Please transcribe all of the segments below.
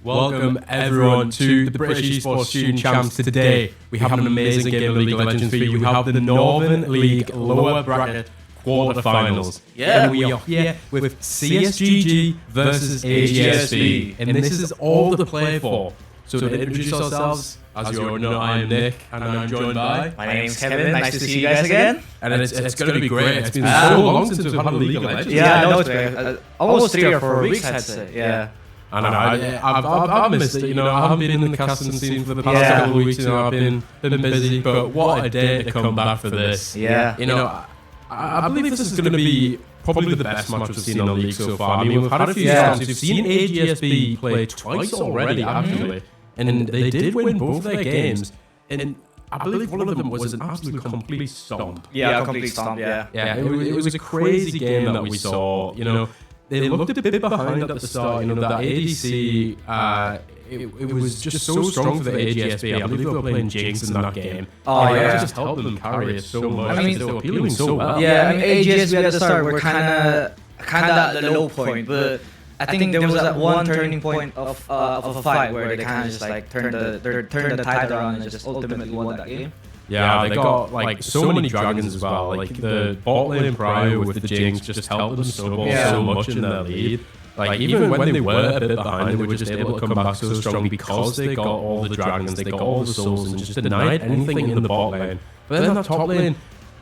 Welcome everyone to the British Esports Student Champs. Today we have an amazing game of League of Legends for you. We have the Northern League lower bracket quarterfinals. And we are here with CSGG versus AGSB. And this is all to play for. So to introduce ourselves, as you already know, I'm Nick and I'm joined by... My name's Kevin, nice to see you guys again. And it's going to be great. It's been so long since we've had a League of Legends. Yeah, I know it's been almost 3 or 4 weeks, I'd say. Yeah. I know, I've missed it, I haven't been in the casting scene for the past couple of weeks, I've been busy, but what a day to come back for this. Yeah. I believe this is going to be probably the best match we've seen in the league so far. I mean, we've had a few times, we've seen AGSB play twice already, actually, and they did win both their games, and I believe one of them was an absolute complete stomp. Yeah, complete stomp, yeah. Yeah, it was a crazy game that we saw, They looked a bit behind at the start, that ADC, it was just so strong for the AGSB. I believe they were playing Jinx in that game. Oh, yeah. That just helped them carry it so much. They were appealing so well. Yeah, AGSB at the start were kind of at the low point, but I think there was that one turning point of a fight where they kind of just like turned the tide around and just ultimately won that game. Yeah, they got like so many dragons as well. Like the bot lane prior with the Jinx just helped them snowball so much in their lead. Like even when they were a bit behind, they were just able to come back so strong because they got all the dragons, they got all the souls, and just denied anything in the bot lane. But then that top lane,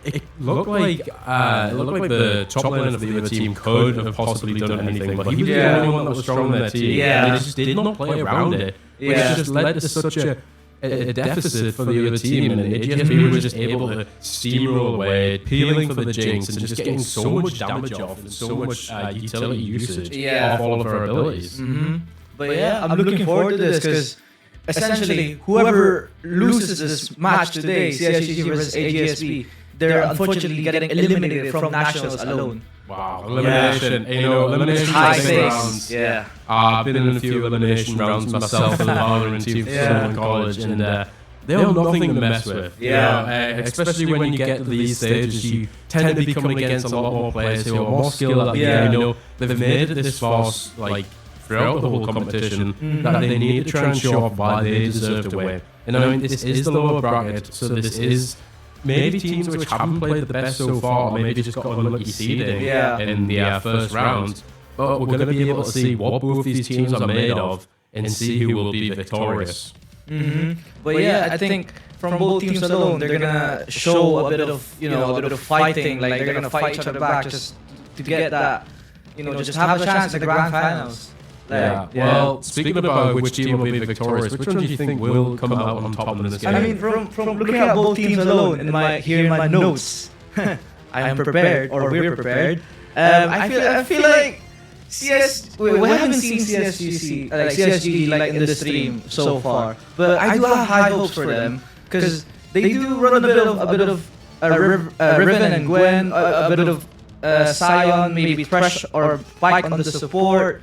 it looked like the top lane of the other team could have possibly done anything, but he was the only one that was strong on their team. Yeah. And they just did not play around it, which just led to such a deficit for the other team, and AGSB were just able to steamroll away, peeling for the Jinx, and just getting so much damage off and so much utility usage off all of her abilities. But yeah, I'm looking forward to this because essentially whoever loses this match today, CSGG versus AGSB, they're unfortunately getting eliminated from nationals alone. Wow, elimination. Elimination high rounds. Yeah. I've been in a few elimination rounds myself in the Valorant team in college, and they're nothing to mess with. Especially when you get to these stages, you tend to be coming against a lot more players who are more skilled at the game. They've made it this far, like throughout the whole competition, that they need to try and show off why they deserve to win. And I mean, this is the lower bracket, so this is maybe teams which haven't played the best so far, or maybe just got unlucky seeding in the first round. But we're going to be able to see what both these teams are made of and see who will be victorious. But yeah, I think from both teams alone, they're gonna show a bit of fighting. Like they're gonna fight each other back just to get that, just have a chance at the grand finals. Well, speaking about which team will be victorious, which one do you think will come out on top in this game? I mean, from looking at both teams alone, in my notes, I am prepared, or we're prepared. I feel like we haven't seen CSGG like in the stream so far, but I do have high hopes for them because they do run a bit of Riven and Gwen, a bit of Sion, maybe Thresh or Bike on the support.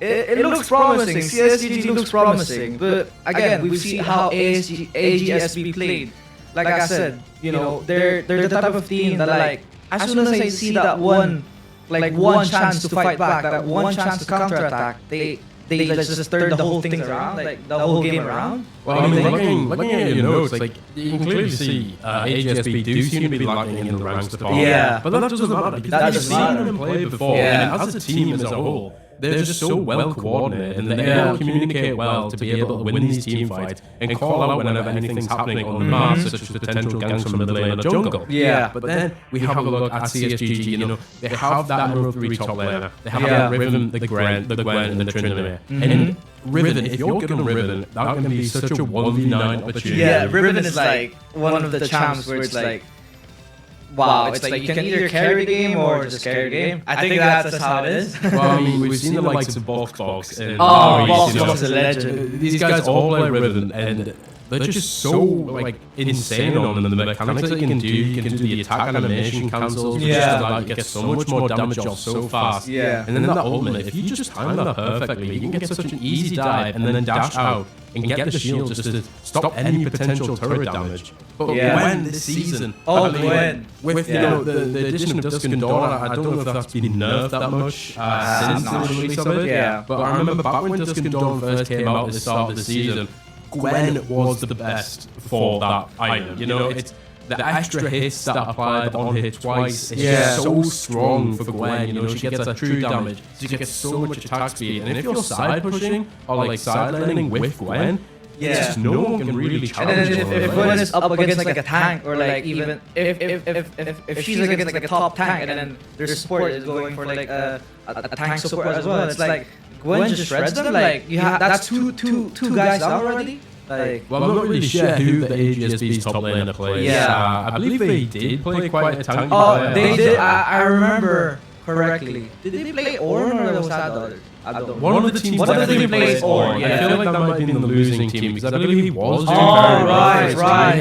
It looks promising. CSGG looks promising, but again, we've seen how AGSB played. Like I said, they're the type of team that as soon as I see that one chance to fight back, that one chance to counterattack, they just turn the whole thing around, like the whole game around. Well, I mean, looking at your notes, you can clearly see AGSB do seem to be lacking in the ranks department. Yeah, but that doesn't matter because you've seen them play before, and as a team as a whole, they're just so well coordinated and they're able to communicate well to be able to win these team fights and call out whenever anything's happening on the map, such as potential ganks from mid lane or jungle. Yeah. But then we have a look at CSGG, they have that number 3 top laner, they have that Riven, the Gwen, and the Tryndamere. And Riven, if you're good on Riven, that can be such a 1v9 opportunity. Yeah, Riven is like one of the champs where it's like, wow, it's like you can either carry the game or just carry the game. I think that's how it is. Well, I mean, we've seen the likes of Box and Box is a legend. These guys all play Riven, and they're just so like insane on them. The mechanics that you can do the attack animation cancels, which just allow you to get so much more damage off so fast. Yeah. And then that ultimate, if you just time that perfectly, you can get such an easy dive and then dash out and get the shield just to stop any potential turret damage. But Gwen this season, Gwen. With you know the addition of Dusk and Dawn, I don't know if that's been nerfed that much since the release of it. Yeah. But I remember back when Dusk and Dawn first came out at the start of the season, Gwen was the best for that item. You know, it's the extra hits that applied on hit twice. It's just so strong for Gwen. You know, she gets that true damage. She gets so much attack speed. And if you're side pushing or like side laning with Gwen, it's just no one can really challenge her. And then if Gwen is up against like a tank, or like even if she's against like a top tank, and then their support is going for like a tank support as well, it's like Gwen just shreds them. Like you have that's two guys down already. Like, well, I'm not really sure who the AGSB's top laner plays. Yeah. I believe they did play quite a tanky player. They did. I remember correctly. Did they play Ornn or was that the other? One of the teams definitely plays Ornn. Yeah. I feel like that might have been the losing team because I believe he was doing very well. Right.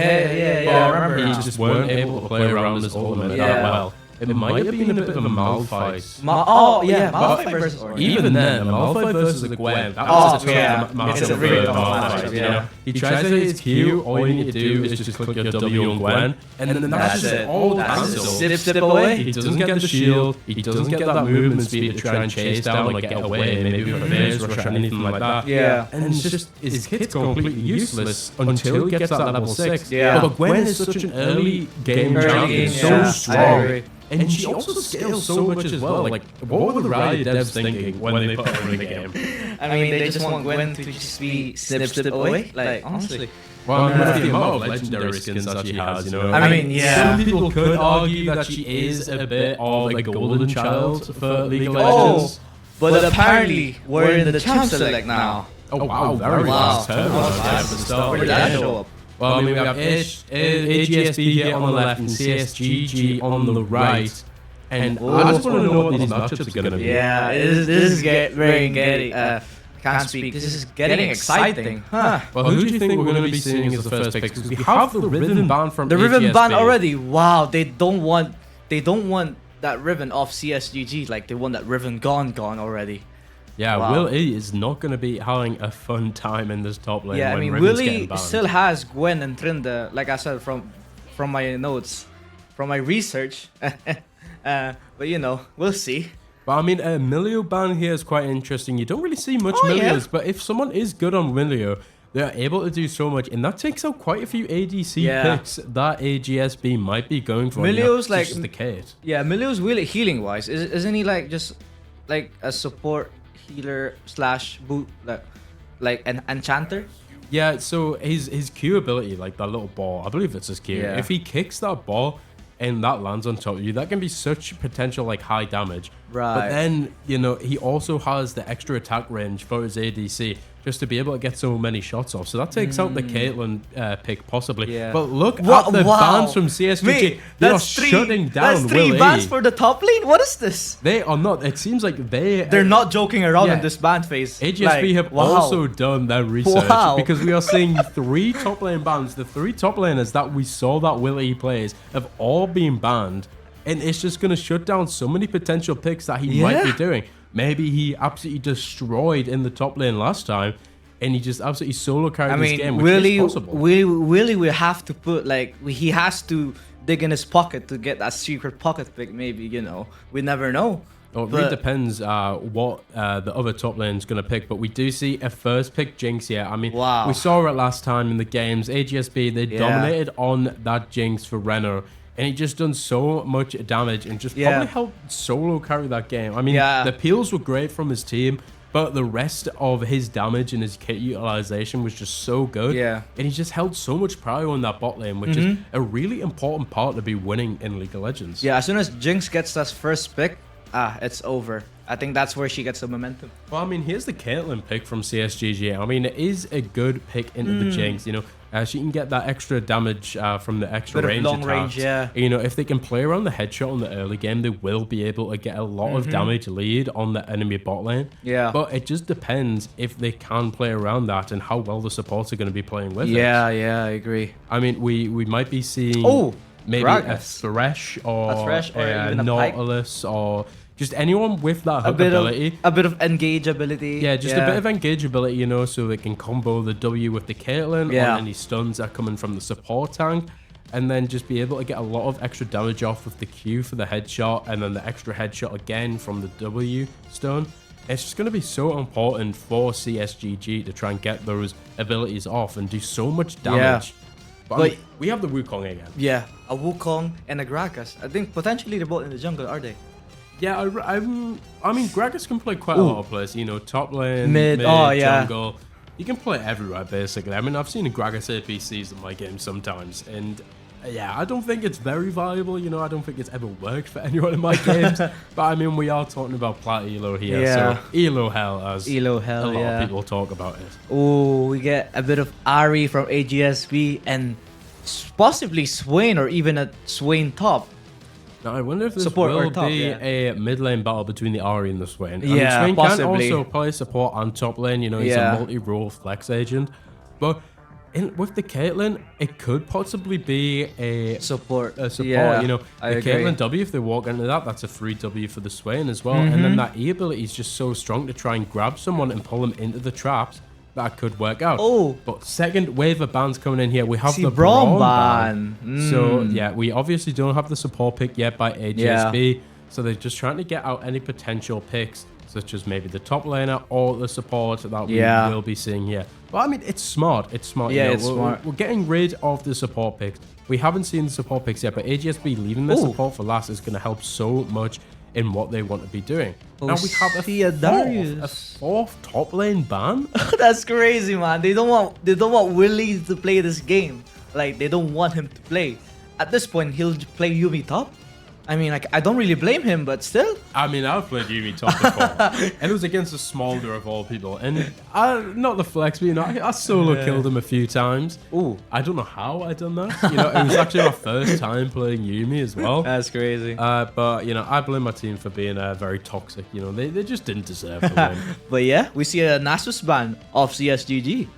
Yeah. I remember. He just weren't able to play around his ultimate that well. It might have been a bit of a Malphite. Malphite versus Ornn. Even then, a Malphite versus a Gwen. It's a really tough matchup. You know, he tries to hit his Q. All you need to do is just click your W on Gwen, and then that's just all cancelled. Step away. He doesn't get the shield. He doesn't get that movement speed to try and chase down or get away, maybe with a phase rush or anything like that. Yeah. And it's just his kit's completely useless until he gets that level 6. Yeah. But Gwen is such an early game champion, so strong. And she also scales so much as well. Like, what were the Riot devs thinking when they put her in the game? I mean, they just want Gwen to just be snip away. Like, honestly. Well, I mean, with the amount of legendary skins that she has, you know. I mean, yeah. Some people could argue that she is a bit of a golden child for League of Legends. But apparently, we're in the champ select now. Oh, wow. Very last turn. Where did that show up? Well, I mean, we have AGSB here on the left and CSGG on the right. And I just want to know what these matchups are going to be. Yeah, this is very getting... can't speak. This is getting exciting. Huh. Well, who do you think we're going to be seeing as the first pick? Because we have the Riven ban from the AGSB. Riven ban already. Wow, they don't want that Riven off CSGG. Like, they want that Riven gone already. Yeah, wow. Will E is not going to be having a fun time in this top lane. Yeah, I mean, Willie still has Gwen and Trinda, like I said, from my notes, from my research. But you know, we'll see. But I mean, Milio ban here is quite interesting. You don't really see much Milios, but if someone is good on Milio, they're able to do so much, and that takes out quite a few ADC picks that AGSB might be going for. Milio's like just the kit. Yeah, Milio's really healing wise. Isn't he like just like a support healer slash boot like an enchanter? Yeah, so his Q ability, like that little ball, I believe it's his Q. Yeah. If he kicks that ball and that lands on top of you, that can be such potential like high damage. Right. But then, you know, he also has the extra attack range for his ADC just to be able to get so many shots off. So that takes out the Caitlyn pick possibly. Yeah. But look at the bans from CSGG. They are shutting down That's 3 bans for the top lane? What is this? They are not. It seems like they're not joking around in this ban phase. AGSB have also done their research because we are seeing 3 top lane bans. The 3 top laners that we saw that Will E plays have all been banned. And it's just going to shut down so many potential picks that he might be doing. Maybe he absolutely destroyed in the top lane last time, and he just absolutely solo carried this game, which is possible. Willie will have to put, like, he has to dig in his pocket to get that secret pocket pick, maybe, you know. We never know. Well, it really depends what the other top lane is going to pick, but we do see a first pick Jinx here. I mean, we saw it last time in the games. AGSB, they dominated on that Jinx for Renner. And he just done so much damage and just probably helped solo carry that game. I mean, the peels were great from his team, but the rest of his damage and his kit utilization was just so good. Yeah. And he just held so much prio on that bot lane, which is a really important part to be winning in League of Legends. Yeah, as soon as Jinx gets that first pick, it's over. I think that's where she gets the momentum. Well, I mean, here's the Caitlyn pick from CSGG. I mean, it is a good pick into the Jinx, you know. She can get that extra damage from the extra Bit of range long attacks. range, yeah. You know, if they can play around the headshot in the early game, they will be able to get a lot of damage lead on the enemy bot lane. Yeah. But it just depends if they can play around that and how well the supports are going to be playing with it. Yeah, I agree. I mean, we might be seeing maybe Gragas. a Thresh or even a Nautilus or just anyone with that a hook bit ability. of engageability. Yeah, just a bit of engageability, you know, so they can combo the W with the Caitlyn on any stuns that are coming from the support tank, and then just be able to get a lot of extra damage off with the Q for the headshot, and then the extra headshot again from the W stun. It's just going to be so important for CSGG to try and get those abilities off and do so much damage. But I mean, we have the Wukong again. Yeah, a Wukong and a Gragas. I think potentially they're both in the jungle, are they? Yeah, I mean, Gragas can play quite a lot of places. You know, top lane, mid, yeah. jungle. You can play everywhere, basically. I mean, I've seen Gragas APCs in my game sometimes, and yeah, I don't think it's very valuable. You know, I don't think it's ever worked for anyone in my games. But I mean, we are talking about plat elo here, so elo hell, as a lot of people talk about it. Oh, we get a bit of Ari from AGSB and possibly Swain or even a Swain top. Now, I wonder if this Support will or top, be a mid lane battle between the Ahri and the Swain. I mean, Swain possibly. can also play support and top lane. You know, he's a multi-role flex agent. But with the Caitlyn, it could possibly be a support. Yeah, you know, I the agree. Caitlyn W, if they walk into that, that's a free W for the Swain as well. And then that E ability is just so strong to try and grab someone and pull them into the traps. That could work out. Oh, but second wave of bans coming in here. We have the Braum ban. ban. So yeah, we obviously don't have the support pick yet by AGSB. So they're just trying to get out any potential picks, such as maybe the top laner or the support that we will be seeing here. But I mean, it's smart. It's smart. Yeah, you know, it's smart. We're getting rid of the support picks. We haven't seen the support picks yet, but AGSB leaving the support for last is going to help so much in what they want to be doing. Now we have a fourth top lane ban. That's crazy, man. They don't want Willie to play this game. Like, they don't want him to play. At this point, he'll play Yumi top. I mean, like, I don't really blame him, but still. I mean, I've played Yumi top before, and it was against a Smolder of all people, and not the flex, but you know, I solo killed him a few times. Ooh, I don't know how I done that. You know, it was actually my first time playing Yumi as well. That's crazy. But you know, I blame my team for being very toxic. You know, they just didn't deserve the win. But yeah, we see a Nasus ban of CSGG.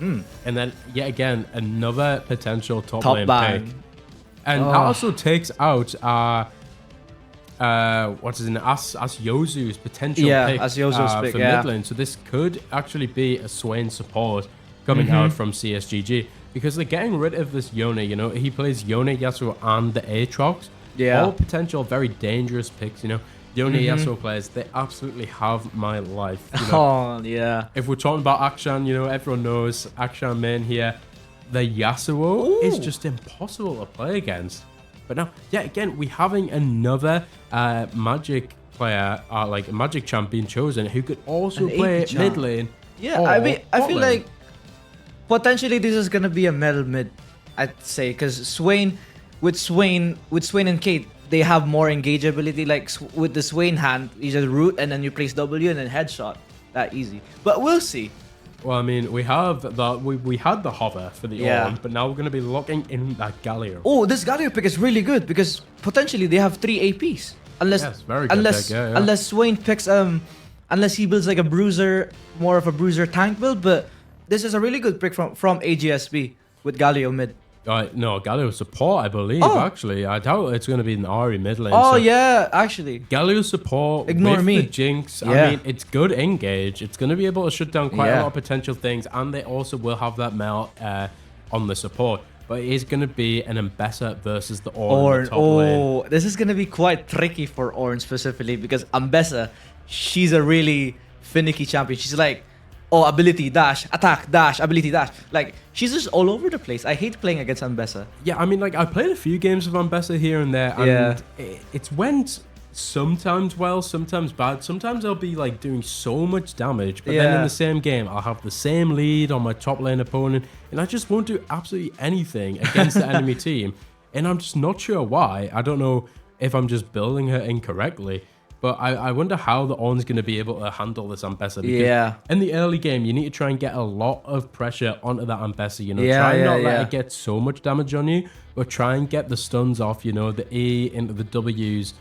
And then yet again, another potential top lane ban. pick. And that also takes out what's his name? As Yozu's potential pick As Yozu's pick, for mid lane. So this could actually be a Swain support coming out from CSGG, because they're getting rid of this Yone. You know, he plays Yone, Yasuo, and the Aatrox. All potential very dangerous picks. You know, Yone, Yasuo players, they absolutely have my life. You know? If we're talking about Akshan, you know, everyone knows Akshan main here. The Yasuo is just impossible to play against. But now, again, we're having another Magic player, like a Magic champion chosen, who could also play mid lane. Yeah, I mean, I feel like potentially this is gonna be a metal mid, I'd say, because Swain and Kate, they have more engageability. Like with the Swain hand, you just root and then you place W and then headshot. That easy. But we'll see. Well, I mean, we have we had the hover for the Ornn, but now we're going to be locking in that Galio. Oh, this Galio pick is really good because potentially they have 3 APs. Unless Swain picks unless he builds like a bruiser, more of a bruiser tank build, but this is a really good pick from AGSB with Galio mid. No, Galio support, I believe, actually. I doubt it's going to be an Ahri mid lane. Oh, yeah, actually. Galio support Ignore with me. the Jinx. I mean, it's good engage. It's going to be able to shut down quite a lot of potential things, and they also will have that melt on the support. But it is going to be an Ambessa versus the Ornn in the top lane. This is going to be quite tricky for Ornn specifically because Ambessa, she's a really finicky champion. She's like, ability dash, attack dash, ability dash. Like, she's just all over the place. I hate playing against Ambessa. Yeah, I mean, like, I played a few games of Ambessa here and there, and it's went sometimes well, sometimes bad. Sometimes I'll be, like, doing so much damage, but then in the same game, I'll have the same lead on my top lane opponent, and I just won't do absolutely anything against the enemy team, and I'm just not sure why. I don't know if I'm just building her incorrectly, But I wonder how the Ornn's going to be able to handle this Ambessa. Because Yeah. in the early game, you need to try and get a lot of pressure onto that Ambessa. You know, Yeah, try and not let yeah. it get so much damage on you, but try and get the stuns off, you know, the E into the Ws,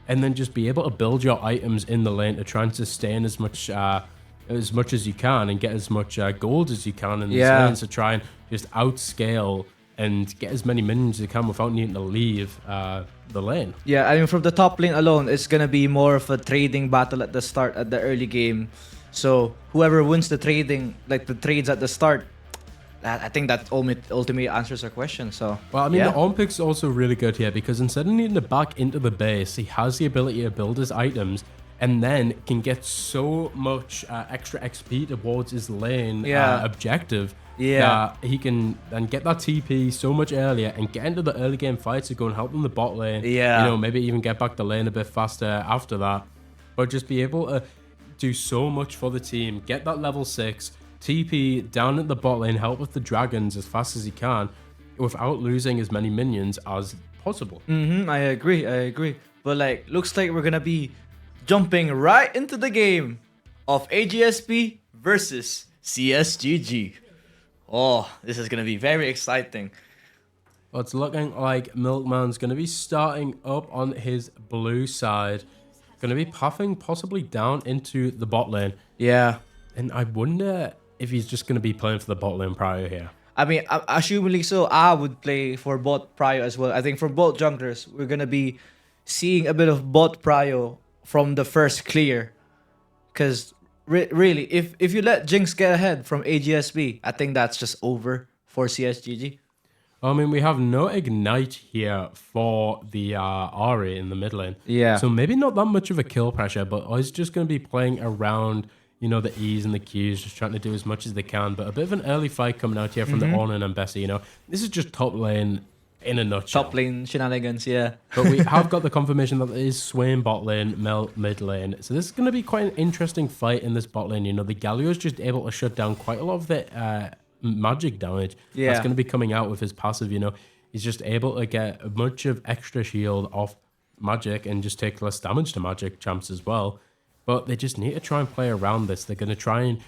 and then just be able to build your items in the lane to try and sustain as much as you can and get as much gold as you can in this lane. So try and just outscale and get as many minions as you can without needing to leave the lane. Yeah, I mean, from the top lane alone, it's gonna be more of a trading battle at the start, at the early game. So whoever wins the trading, like the trades at the start, I think that ultimately answers our question. So well, I mean, the Ornn pick's also really good here because instead of needing to back into the base, he has the ability to build his items and then can get so much extra XP towards his lane objective. That he can then get that TP so much earlier and get into the early game fights to go and help in the bot lane. Yeah. You know, maybe even get back the lane a bit faster after that. But just be able to do so much for the team. Get that level 6, TP down at the bot lane, help with the dragons as fast as he can without losing as many minions as possible. I agree. But like, looks like we're gonna be jumping right into the game of AGSP versus CSGG. Oh, this is gonna be very exciting. Well, it's looking like Milkman's going to be starting up on his blue side. Going to be puffing possibly down into the bot lane. Yeah. And I wonder if he's just going to be playing for the bot lane prio here. I mean, assumingly so, I would play for bot prio as well. I think for both junglers, we're gonna be seeing a bit of bot prio from the first clear. Because really, if you let Jinx get ahead from AGSB, I think that's just over for CSGG. I mean, we have no Ignite here for the Ahri in the mid lane. Yeah. So maybe not that much of a kill pressure, but he's just going to be playing around, you know, the E's and the Q's, just trying to do as much as they can. But a bit of an early fight coming out here from the Ornn and Ambessa, you know. This is just top lane in a nutshell. Top lane shenanigans, yeah. But we have got the confirmation that it is Swain bot lane, Mel mid lane. So this is going to be quite an interesting fight in this bot lane. You know, the Galio is just able to shut down quite a lot of the magic damage that's going to be coming out with his passive. You know, he's just able to get much of extra shield off magic and just take less damage to magic champs as well. But they just need to try and play around this. They're going to try and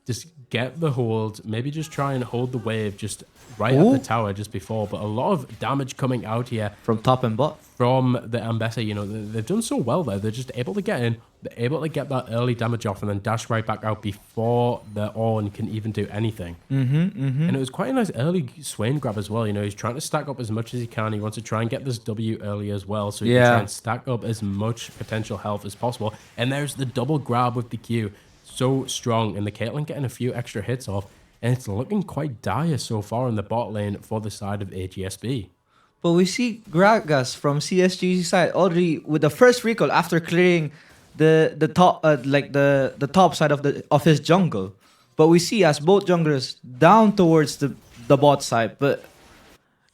just get the hold, maybe just try and hold the wave just right at the tower just before. But a lot of damage coming out here From top and bot. from the Ambessa. You know, they've done so well there. They're just able to get in, they're able to get that early damage off and then dash right back out before the Ornn can even do anything. And it was quite a nice early Swain grab as well. You know, he's trying to stack up as much as he can. He wants to try and get this W early as well, so he can try and stack up as much potential health as possible. And there's the double grab with the Q. So strong, and the Caitlyn getting a few extra hits off, and it's looking quite dire so far in the bot lane for the side of AGSB. But we see Gragas from CSG's side already with the first recall after clearing the top the top side of his jungle. But we see as both junglers down towards the bot side. But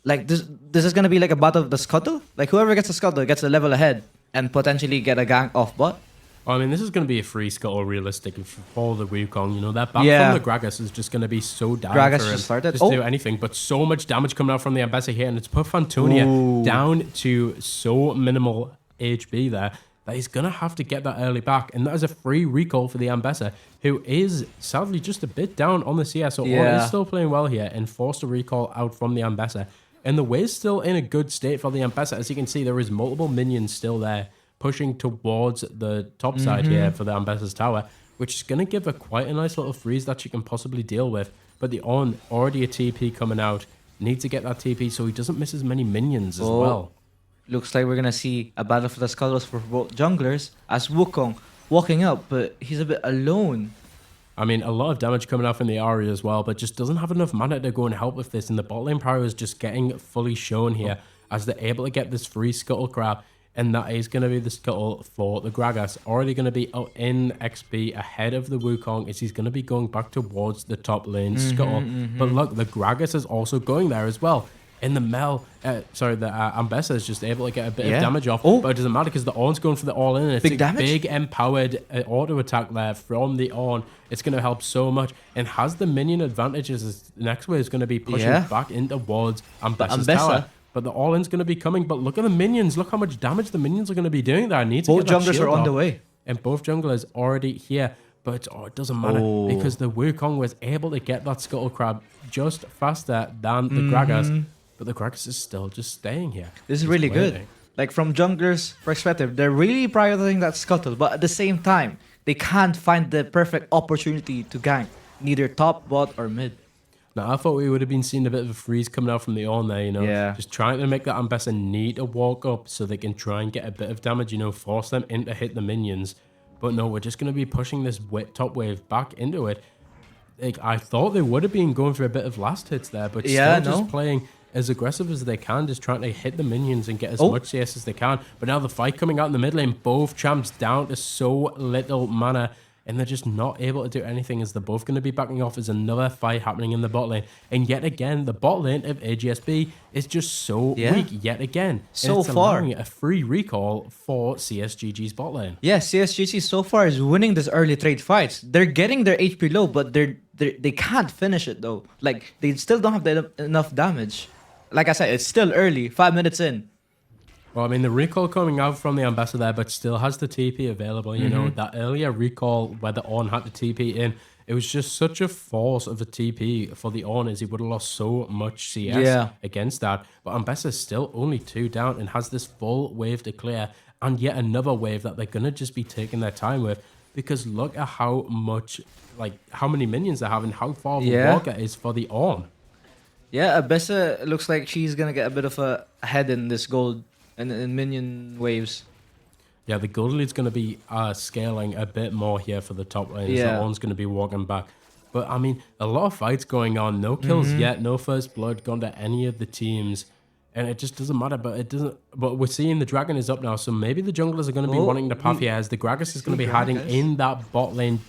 like this is gonna be like a battle of the scuttle. Like whoever gets the scuttle gets a level ahead and potentially get a gank off bot. I mean, this is going to be a free scuttle realistic for the Wukong. You know, that back from the Gragas is just going to be so dire Gragas for him just started. to do anything. But so much damage coming out from the Ambessa here, and it's put Fantonia down to so minimal HP there that he's going to have to get that early back. And that is a free recall for the Ambessa, who is sadly just a bit down on the CS. So Ornn is still playing well here and forced a recall out from the Ambessa. And the way's still in a good state for the Ambessa. As you can see, there is multiple minions still there, pushing towards the top side here for the Ambessa's tower, which is going to give her quite a nice little freeze that she can possibly deal with. But the Ornn, already a TP coming out, needs to get that TP so he doesn't miss as many minions as well. Looks like we're going to see a battle for the scuttles for both junglers as Wukong walking up, but he's a bit alone. I mean, a lot of damage coming out from the Ahri as well, but just doesn't have enough mana to go and help with this. And the bot lane power is just getting fully shown here as they're able to get this free scuttle grab. And that is going to be the scuttle for the Gragas. Already going to be out in XP ahead of the Wukong as he's going to be going back towards the top lane scuttle. But look, the Gragas is also going there as well. In the Ambessa is just able to get a bit of damage off. But it doesn't matter because the Ornn's going for the all-in. And it's big a damage? big empowered auto attack there from the Ornn. It's going to help so much. And has the minion advantages. The next way is going to be pushing back in towards Ambessa's tower. But the all-in's going to be coming. But look at the minions. Look how much damage the minions are going to be doing there. I need to Both get that junglers shield are on up. the way. And both junglers already here. But it doesn't matter because the Wukong was able to get that Scuttle Crab just faster than the Gragas. But the Gragas is still just staying here. This is really good. Like from jungler's perspective, they're really prioritizing that Scuttle. But at the same time, they can't find the perfect opportunity to gank. Neither top, bot, or mid. Now, I thought we would have been seeing a bit of a freeze coming out from the on there, you know. Yeah. Just trying to make that Ambessa need to walk up so they can try and get a bit of damage, you know, force them in to hit the minions. But no, we're just going to be pushing this top wave back into it. Like, I thought they would have been going for a bit of last hits there, but still just playing as aggressive as they can, just trying to hit the minions and get as much CS as they can. But now the fight coming out in the mid lane, both champs down to so little mana, and they're just not able to do anything as they're both going to be backing off. There's another fight happening in the bot lane. And yet again, the bot lane of AGSB is just so weak yet again. So and it's far. allowing a free recall for CSGG's bot lane. Yeah, CSGC so far is winning this early trade fights. They're getting their HP low, but they can't finish it though. Like, they still don't have enough damage. Like I said, it's still early, 5 minutes in. Well, I mean, the recall coming out from the Ambassador there, but still has the TP available. You know, that earlier recall where the On had the TP in, it was just such a force of a TP for the On as he would have lost so much CS against that. But Ambassador's still only 2 down and has this full wave to clear and yet another wave that they're going to just be taking their time with. Because look at how much, like, how many minions they have and how far the walker is for the On. Yeah, Abessa looks like she's going to get a bit of a head in this gold and in minion waves. Yeah, the gold lead's going to be scaling a bit more here for the top lane. Yeah. The one's going to be walking back. But, I mean, a lot of fights going on. No kills yet. No first blood gone to any of the teams. And it just doesn't matter. But it doesn't. But we're seeing the dragon is up now. So maybe the junglers are going to be wanting to path here as the Gragas is going to be hiding in that bot lane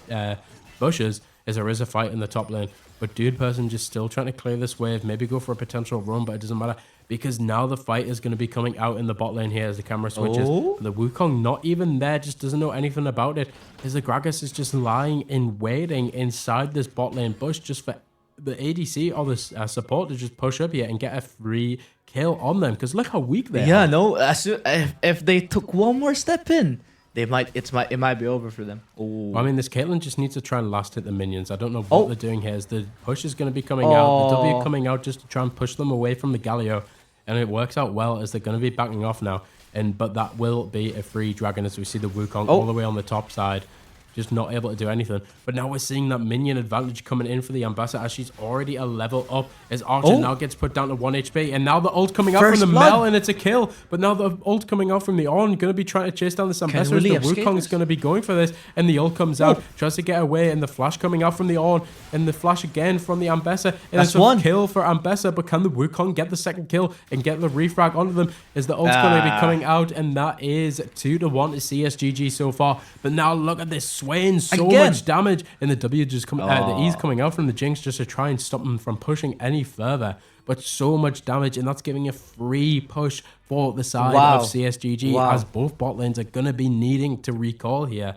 bushes as there is a fight in the top lane. But Dude Person just still trying to clear this wave. Maybe go for a potential run, but it doesn't matter. Because now the fight is going to be coming out in the bot lane here as the camera switches. The Wukong not even there, just doesn't know anything about it. As the Gragas is just lying in waiting inside this bot lane bush just for the ADC or the support to just push up here and get a free kill on them. Because look how weak they are. Yeah, no, if they took one more step in, it might be over for them. I mean, this Caitlyn just needs to try and last hit the minions. I don't know what they're doing here. As the push is going to be coming out, the W coming out just to try and push them away from the Galio. And it works out well as they're going to be backing off now. But that will be a free dragon as we see the Wukong all the way on the top side. Just not able to do anything. But now we're seeing that minion advantage coming in for the Ambassador as she's already a level up. As Archer now gets put down to 1 HP. And now the ult coming out from the Mel and it's a kill. But now the ult coming out from the On. Going to be trying to chase down this Ambassador. The Wukong is going to be going for this. And the ult comes out. Tries to get away. And the flash coming out from the On. And the flash again from the Ambassador. And it's a kill for Ambassador. But can the Wukong get the second kill and get the refrag onto them? As the ult's going to be coming out. And that is 2-1 to CSGG so far. But now look at this. Swaying so much damage, and the W just coming, the E's coming out from the Jinx just to try and stop them from pushing any further. But so much damage, and that's giving a free push for the side of CSGG as both bot lanes are gonna be needing to recall here,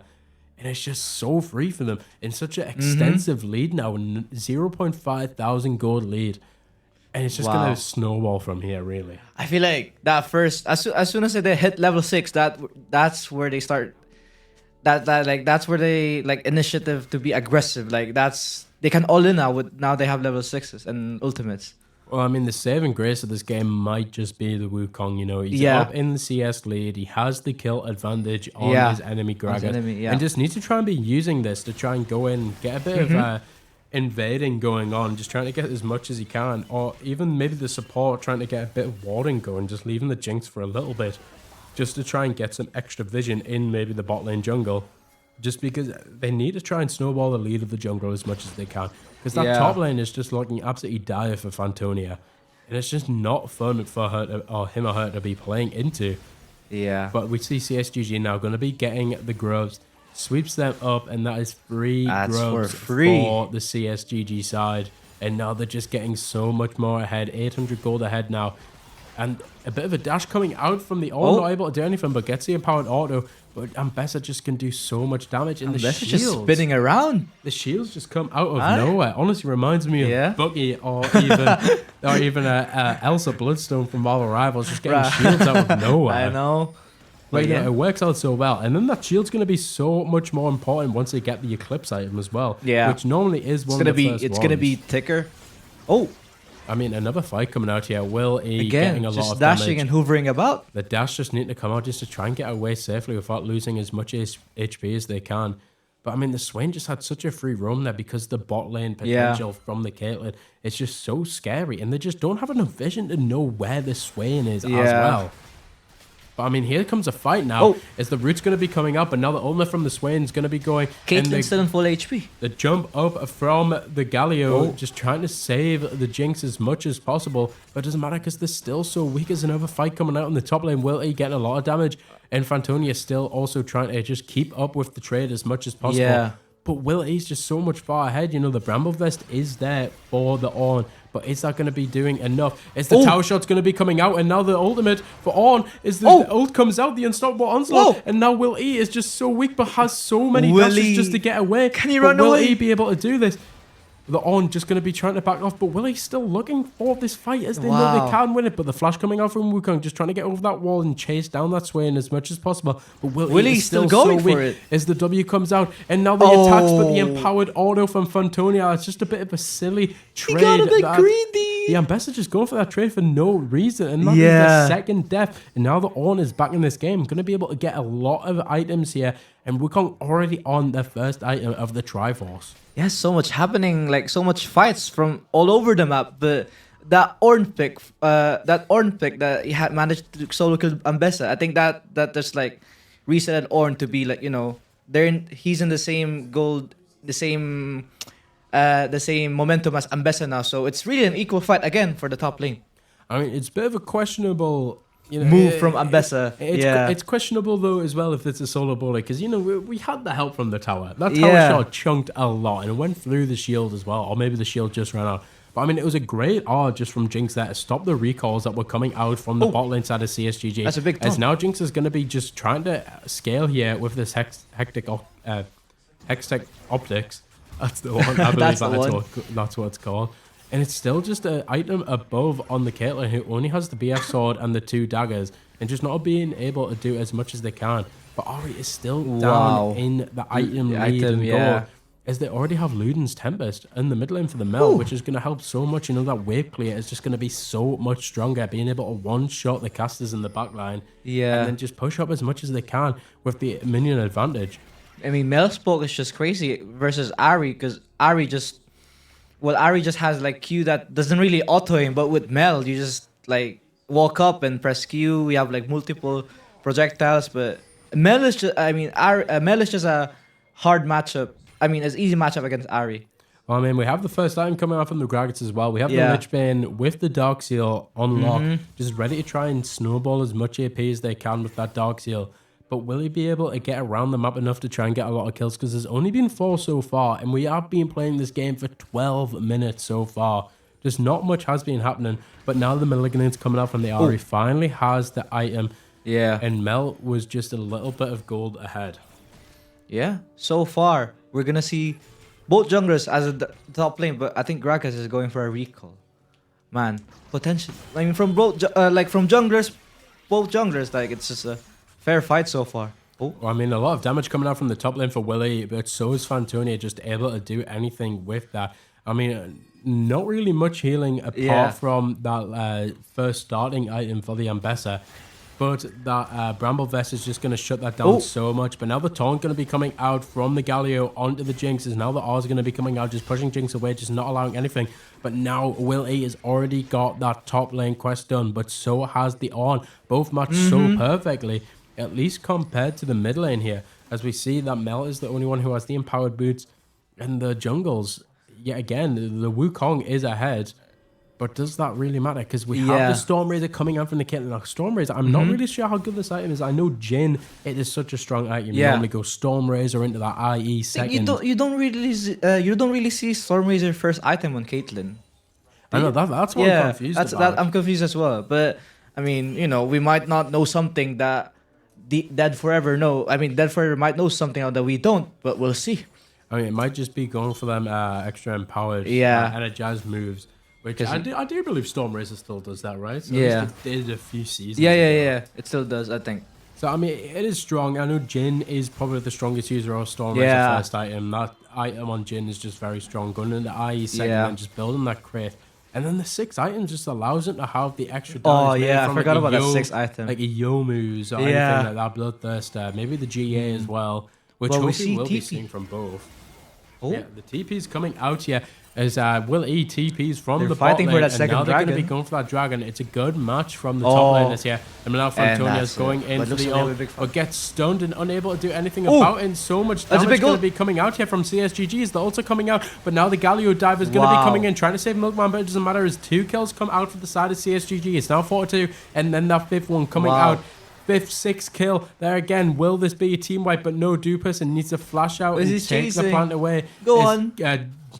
and it's just so free for them in such an extensive lead now, 0.5 thousand gold lead. And it's just going to snowball from here, really. I feel like that first, as soon as they hit level 6, that's where they start. That's where they initiative to be aggressive. They can all in now they have level 6s and ultimates. Well, I mean, the saving grace of this game might just be the Wukong. You know, he's up in the CS lead. He has the kill advantage on his enemy Gragas, and just needs to try and be using this to try and go in and get a bit of invading going on, just trying to get as much as he can, or even maybe the support trying to get a bit of warding going, just leaving the Jinx for a little bit. Just to try and get some extra vision in maybe the bot lane jungle. Just because they need to try and snowball the lead of the jungle as much as they can. Because that top lane is just looking absolutely dire for Fantonia. And it's just not fun for her or him or her to be playing into. Yeah. But we see CSGG now going to be getting the groves. Sweeps them up, and that is free groves for the CSGG side. And now they're just getting so much more ahead. 800 gold ahead now. And a bit of a dash coming out from the Ornn, not able to do anything, but gets the empowered auto. But Ambessa just can do so much damage. And the shields just spinning around. The shields just come out of nowhere. Honestly, reminds me of Bucky or even Elsa Bloodstone from Marvel Rivals, just getting shields out of nowhere. I know. But yeah, it works out so well. And then that shield's going to be so much more important once they get the Eclipse item as well. Yeah. Which normally is one of the first It's going to be thicker. Oh. I mean, another fight coming out here. Will E Again, getting a lot of dashing damage. and hoovering about. The dash just need to come out just to try and get away safely without losing as much HP as they can. But I mean, the Swain just had such a free roam there because the bot lane potential from the Caitlyn, it's just so scary. And they just don't have enough vision to know where the Swain is as well. But I mean, here comes a fight now. Is the root's going to be coming up, and now the ultimate from the Swain is going to be going. Caitlyn's still in full HP. The jump up from the Galio, just trying to save the Jinx as much as possible. But it doesn't matter because they're still so weak. As another fight coming out in the top lane. Will E getting a lot of damage, and Fantonia still also trying to just keep up with the trade as much as possible. Yeah. But Will E's just so much far ahead. You know, the Bramble Vest is there for the Ornn. But is that going to be doing enough? Is the tower shot's going to be coming out? And now the ultimate for Ornn is the ult comes out, the unstoppable onslaught. And now Will E is just so weak, but has so many dashes just to get away. Can he run away? Will away? E be able to do this? The Ornn just going to be trying to back off, but Willie's still looking for this fight as they know they can win it. But the flash coming out from Wukong, just trying to get over that wall and chase down that Swain as much as possible. But Willie's still going so weak for it as the W comes out, and now the attacks, but the empowered auto from Fantonia. It's just a bit of a silly trade. He got a bit greedy. The Ambassador just going for that trade for no reason, and that is the second death. And now the Ornn is back in this game, going to be able to get a lot of items here, and Wukong already on the first item of the Triforce. Yeah, so much happening, like so much fights from all over the map. But that Ornn pick that he had managed to solo kill Ambessa, I think that just like reset Ornn to be like, you know, he's in the same gold, the same momentum as Ambessa now. So it's really an equal fight again for the top lane. I mean, it's a bit of a questionable move from Ambessa. It's questionable though as well if it's a solo bully, because you know we had the help from the tower. That tower shot chunked a lot and it went through the shield as well, or maybe the shield just ran out. But I mean, it was a great R just from Jinx there to stop the recalls that were coming out from the bot lane side of CSGG. That's a big as now Jinx is going to be just trying to scale here with this hectic optics. That's the one. I believe that's what it's called. And it's still just an item above on the Caitlyn, who only has the BF sword and the 2 daggers, and just not being able to do as much as they can. But Ari is still down in the item lead and goal, as they already have Luden's Tempest in the mid lane for the Mel, which is going to help so much. You know, that wave clear is just going to be so much stronger, being able to one-shot the casters in the back line, and then just push up as much as they can with the minion advantage. I mean, Mel's poke is just crazy versus Ari, because Ari just has like Q that doesn't really auto him, but with Mel, you just like walk up and press Q. We have like multiple projectiles, but Mel is just, Mel is just a hard matchup. I mean, it's easy matchup against Ari. Well, I mean, we have the first item coming out from the Gragas as well. We have the Lich Bane with the Dark Seal on lock, just ready to try and snowball as much AP as they can with that Dark Seal. But will he be able to get around the map enough to try and get a lot of kills? Because there's only been 4 so far, and we have been playing this game for 12 minutes so far. Just not much has been happening. But now the Malignant's coming out from the Ari finally has the item. Yeah. And Mel was just a little bit of gold ahead. Yeah. So far, we're going to see both junglers as a top lane, but I think Gragas is going for a recall. Man, potential. I mean, from both, from junglers, both junglers, like it's just a fair fight so far. Well, I mean, a lot of damage coming out from the top lane for Willie, but so is Fantonia just able to do anything with that. I mean, not really much healing apart from that first starting item for the Ambessa. But that Bramble Vest is just going to shut that down so much. But now the taunt going to be coming out from the Galio onto the Jinxes. Now the R's going to be coming out, just pushing Jinx away, just not allowing anything. But now Will E has already got that top lane quest done, but so has the Ornn. Both match so perfectly, at least compared to the mid lane here, as we see that Mel is the only one who has the empowered boots. And the jungles, yet again, the Wukong is ahead. But does that really matter? Because we have the Storm Razor coming out from the Caitlyn. Now, Storm Razor, I'm not really sure how good this item is. I know Jhin, it is such a strong item. You normally go Storm Razor into that IE second. You don't really see Storm Razor first item on Caitlyn. I know that's what I'm confused about. I'm confused as well. But I mean, we might not know something that Dead Forever know. I mean, Dead Forever might know something out that we don't, but we'll see. I mean, it might just be going for them extra empowered energized moves, which I do believe Storm Racer still does that, right? So Yeah. it did a few seasons Yeah. ago. It still does, I think. So, I mean, it is strong. I know Jin is probably the strongest user of Storm Yeah. Racer first item. That item on Jin is just very strong. Going into IE second and just building that crit. And then the 6 items just allows him to have the extra damage. Oh, yeah, I forgot about that 6 item. Like a Yomu's or anything like that, Bloodthirster. Maybe the GA as well, which hopefully we'll be seeing from both. Oh. Yeah, the TP's coming out here as Will E TP's from They're the fighting bot lane, for that and second now they're going to dragon. be going for that dragon. It's a good match from the top laners here. And now Fantonia's going in for the ult, but gets stunned and unable to do anything about it. And so much damage going to be coming out here from CSGG's. The ults are coming out, but now the Galio dive is going to be coming in, trying to save Milkman, but it doesn't matter as 2 kills come out from the side of CSGG. It's now 4-2, and then that 5th one coming out. 5th, 6th kill. There again, will this be a team wipe? But no, Duperson needs to flash out and take the plant away. Go on.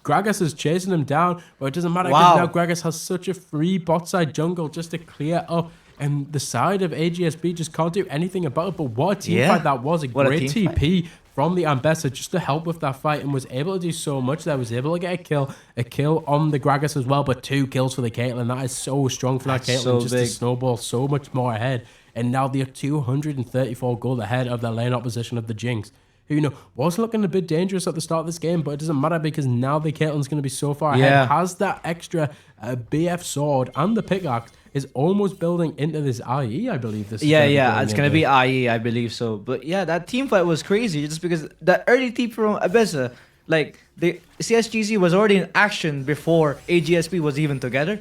Gragas is chasing him down, but it doesn't matter because now Gragas has such a free bot side jungle just to clear up. And the side of AGSB just can't do anything about it. But what a team fight that was. A great TP from the Ambassador just to help with that fight, and was able to do so much there. Was able to get a kill on the Gragas as well, but 2 kills for the Caitlyn. That is so strong for that Caitlyn, so just to snowball so much more ahead. And now they're 234 gold ahead of the lane opposition of the Jinx, who, was looking a bit dangerous at the start of this game, but it doesn't matter because now the Caitlyn's going to be so far ahead. Has that extra BF sword, and the pickaxe is almost building into this IE, I believe. It's going to be IE, I believe so. But yeah, that team fight was crazy just because the early team from Abessa, like, the CSGC was already in action before AGSP was even together.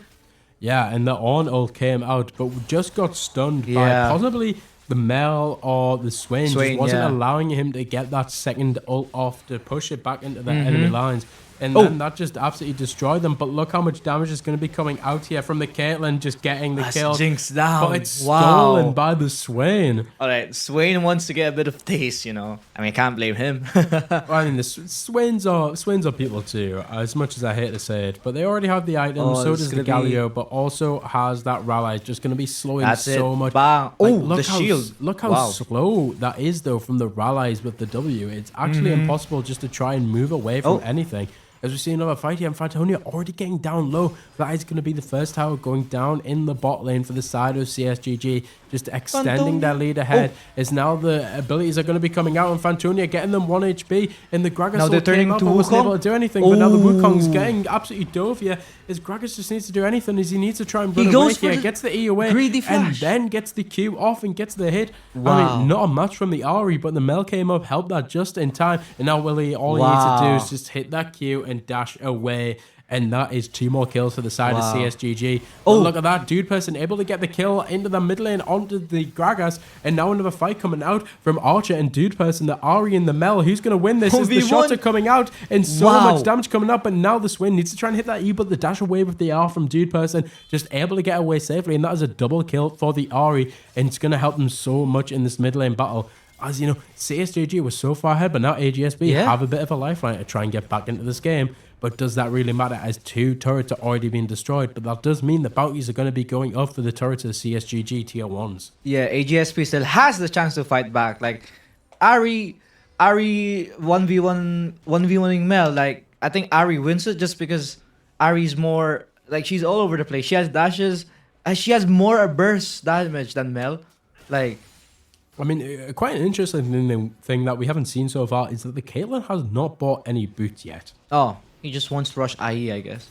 Yeah, and the on ult came out, but just got stunned by possibly the Mel or the Swain just wasn't allowing him to get that second ult off to push it back into the enemy lines. And then that just absolutely destroyed them. But look how much damage is going to be coming out here from the Caitlyn just getting the kill. Jinx down. But it's stolen by the Swain. All right, Swain wants to get a bit of taste, I mean, I can't blame him. I mean, the Swains are people too, as much as I hate to say it. But they already have the items, so does the Galio, but also has that Rally. It's just going to be slowing so much. Bang. Like, the shield. Look how slow that is, though, from the Rallies with the W. It's actually impossible just to try and move away from anything. As we see another fight here, and Fantonia already getting down low. That is going to be the first tower going down in the bot lane for the side of CSGG. Just extending their lead ahead. As now the abilities are going to be coming out, and Fantonia getting them 1 HP. And the Gragas now they're turning to Wukong. Wasn't able to do anything, but now the Wukong's getting absolutely dove here. As Gragas just needs to do anything, as he needs to try and run away here. Gets the E away, and then gets the Q off and gets the hit. I mean, not a match from the Ari, but the Mel came up, helped that just in time. And now Willie, all he needs to do is just hit that Q and dash away. And that is 2 more kills for the side of CSGG. Oh, look at that. Dude person able to get the kill into the mid lane onto the Gragas. And now another fight coming out from Archer and Dude person. The Ari and the Mel. Who's going to win this? As the shots are coming out and so much damage coming up. But now the Swin needs to try and hit that E, but the dash away with the R from Dude person. Just able to get away safely. And that is a double kill for the Ari. And it's going to help them so much in this mid lane battle. As you know, CSGG was so far ahead, but now AGSB have a bit of a lifeline to try and get back into this game. But does that really matter as 2 turrets are already being destroyed? But that does mean the bounties are going to be going up for the turrets of the CSGG tier 1s. Yeah, AGSP still has the chance to fight back. Like, Ari 1v1ing Mel. Like, I think Ari wins it just because Ari's more, like, she's all over the place. She has dashes. She has more burst damage than Mel. Like, I mean, quite an interesting thing that we haven't seen so far is that the Caitlyn has not bought any boots yet. Oh, he just wants to rush IE, I guess.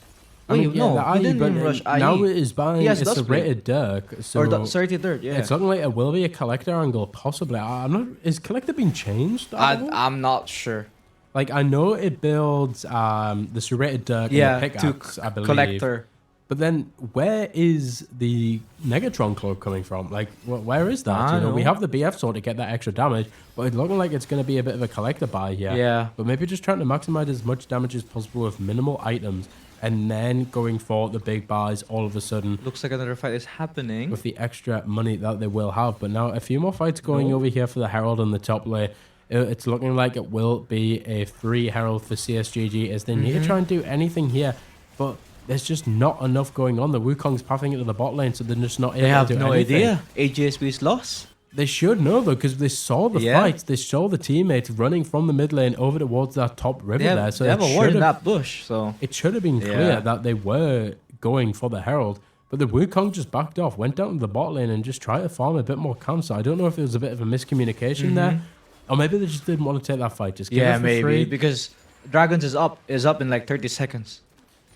I mean, no, he didn't even rush IE. Now it is buying a serrated Dirk. So serrated Dirk, yeah. It's looking like it will be a collector angle, possibly. I'm not. Is collector being changed? I'm not sure. Like, I know it builds the serrated Dirk and the pickaxe, I believe. Collector. But then, where is the Negatron cloak coming from? Like, where is that? We have the BF sword to get that extra damage, but it's looking like it's going to be a bit of a collector buy here. Yeah. But maybe just trying to maximize as much damage as possible with minimal items, and then going for the big buys all of a sudden. Looks like another fight is happening. With the extra money that they will have. But now, a few more fights going over here for the Herald on the top lane. It's looking like it will be a 3 Herald for CSGG, as they need to try and do anything here. But there's just not enough going on. The Wukong's pathing into the bot lane, so they're just not able They have to do no anything. idea. AGSB's lost. They should know, though, because they saw the fight. They saw the teammates running from the mid lane over towards that top river there. So they have a ward in that bush, so... It should have been clear that they were going for the Herald. But the Wukong just backed off, went down to the bot lane and just tried to farm a bit more camp. So I don't know if it was a bit of a miscommunication there. Or maybe they just didn't want to take that fight. Just give it for maybe. free. Because Dragons is up in like 30 seconds.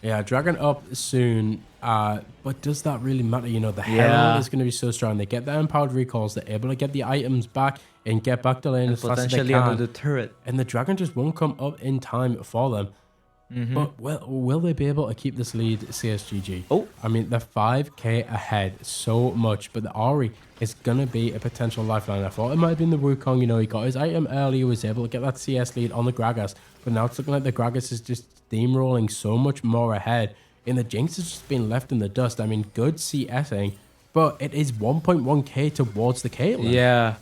Yeah, Dragon up soon, but does that really matter? You know, the Herald is going to be so strong. They get the empowered recalls, they're able to get the items back and get back to lane as fast as they can. Under the turret. And the Dragon just won't come up in time for them. But will they be able to keep this lead, CSGG? Oh. I mean, they're 5k ahead so much, but the Ahri is going to be a potential lifeline. I thought it might have been the Wukong, you know, he got his item early, he was able to get that CS lead on the Gragas, but now it's looking like the Gragas is just steamrolling so much more ahead, and the Jinx has just been left in the dust. I mean, good CSing, but it is 1.1k towards the Caitlyn. Yeah.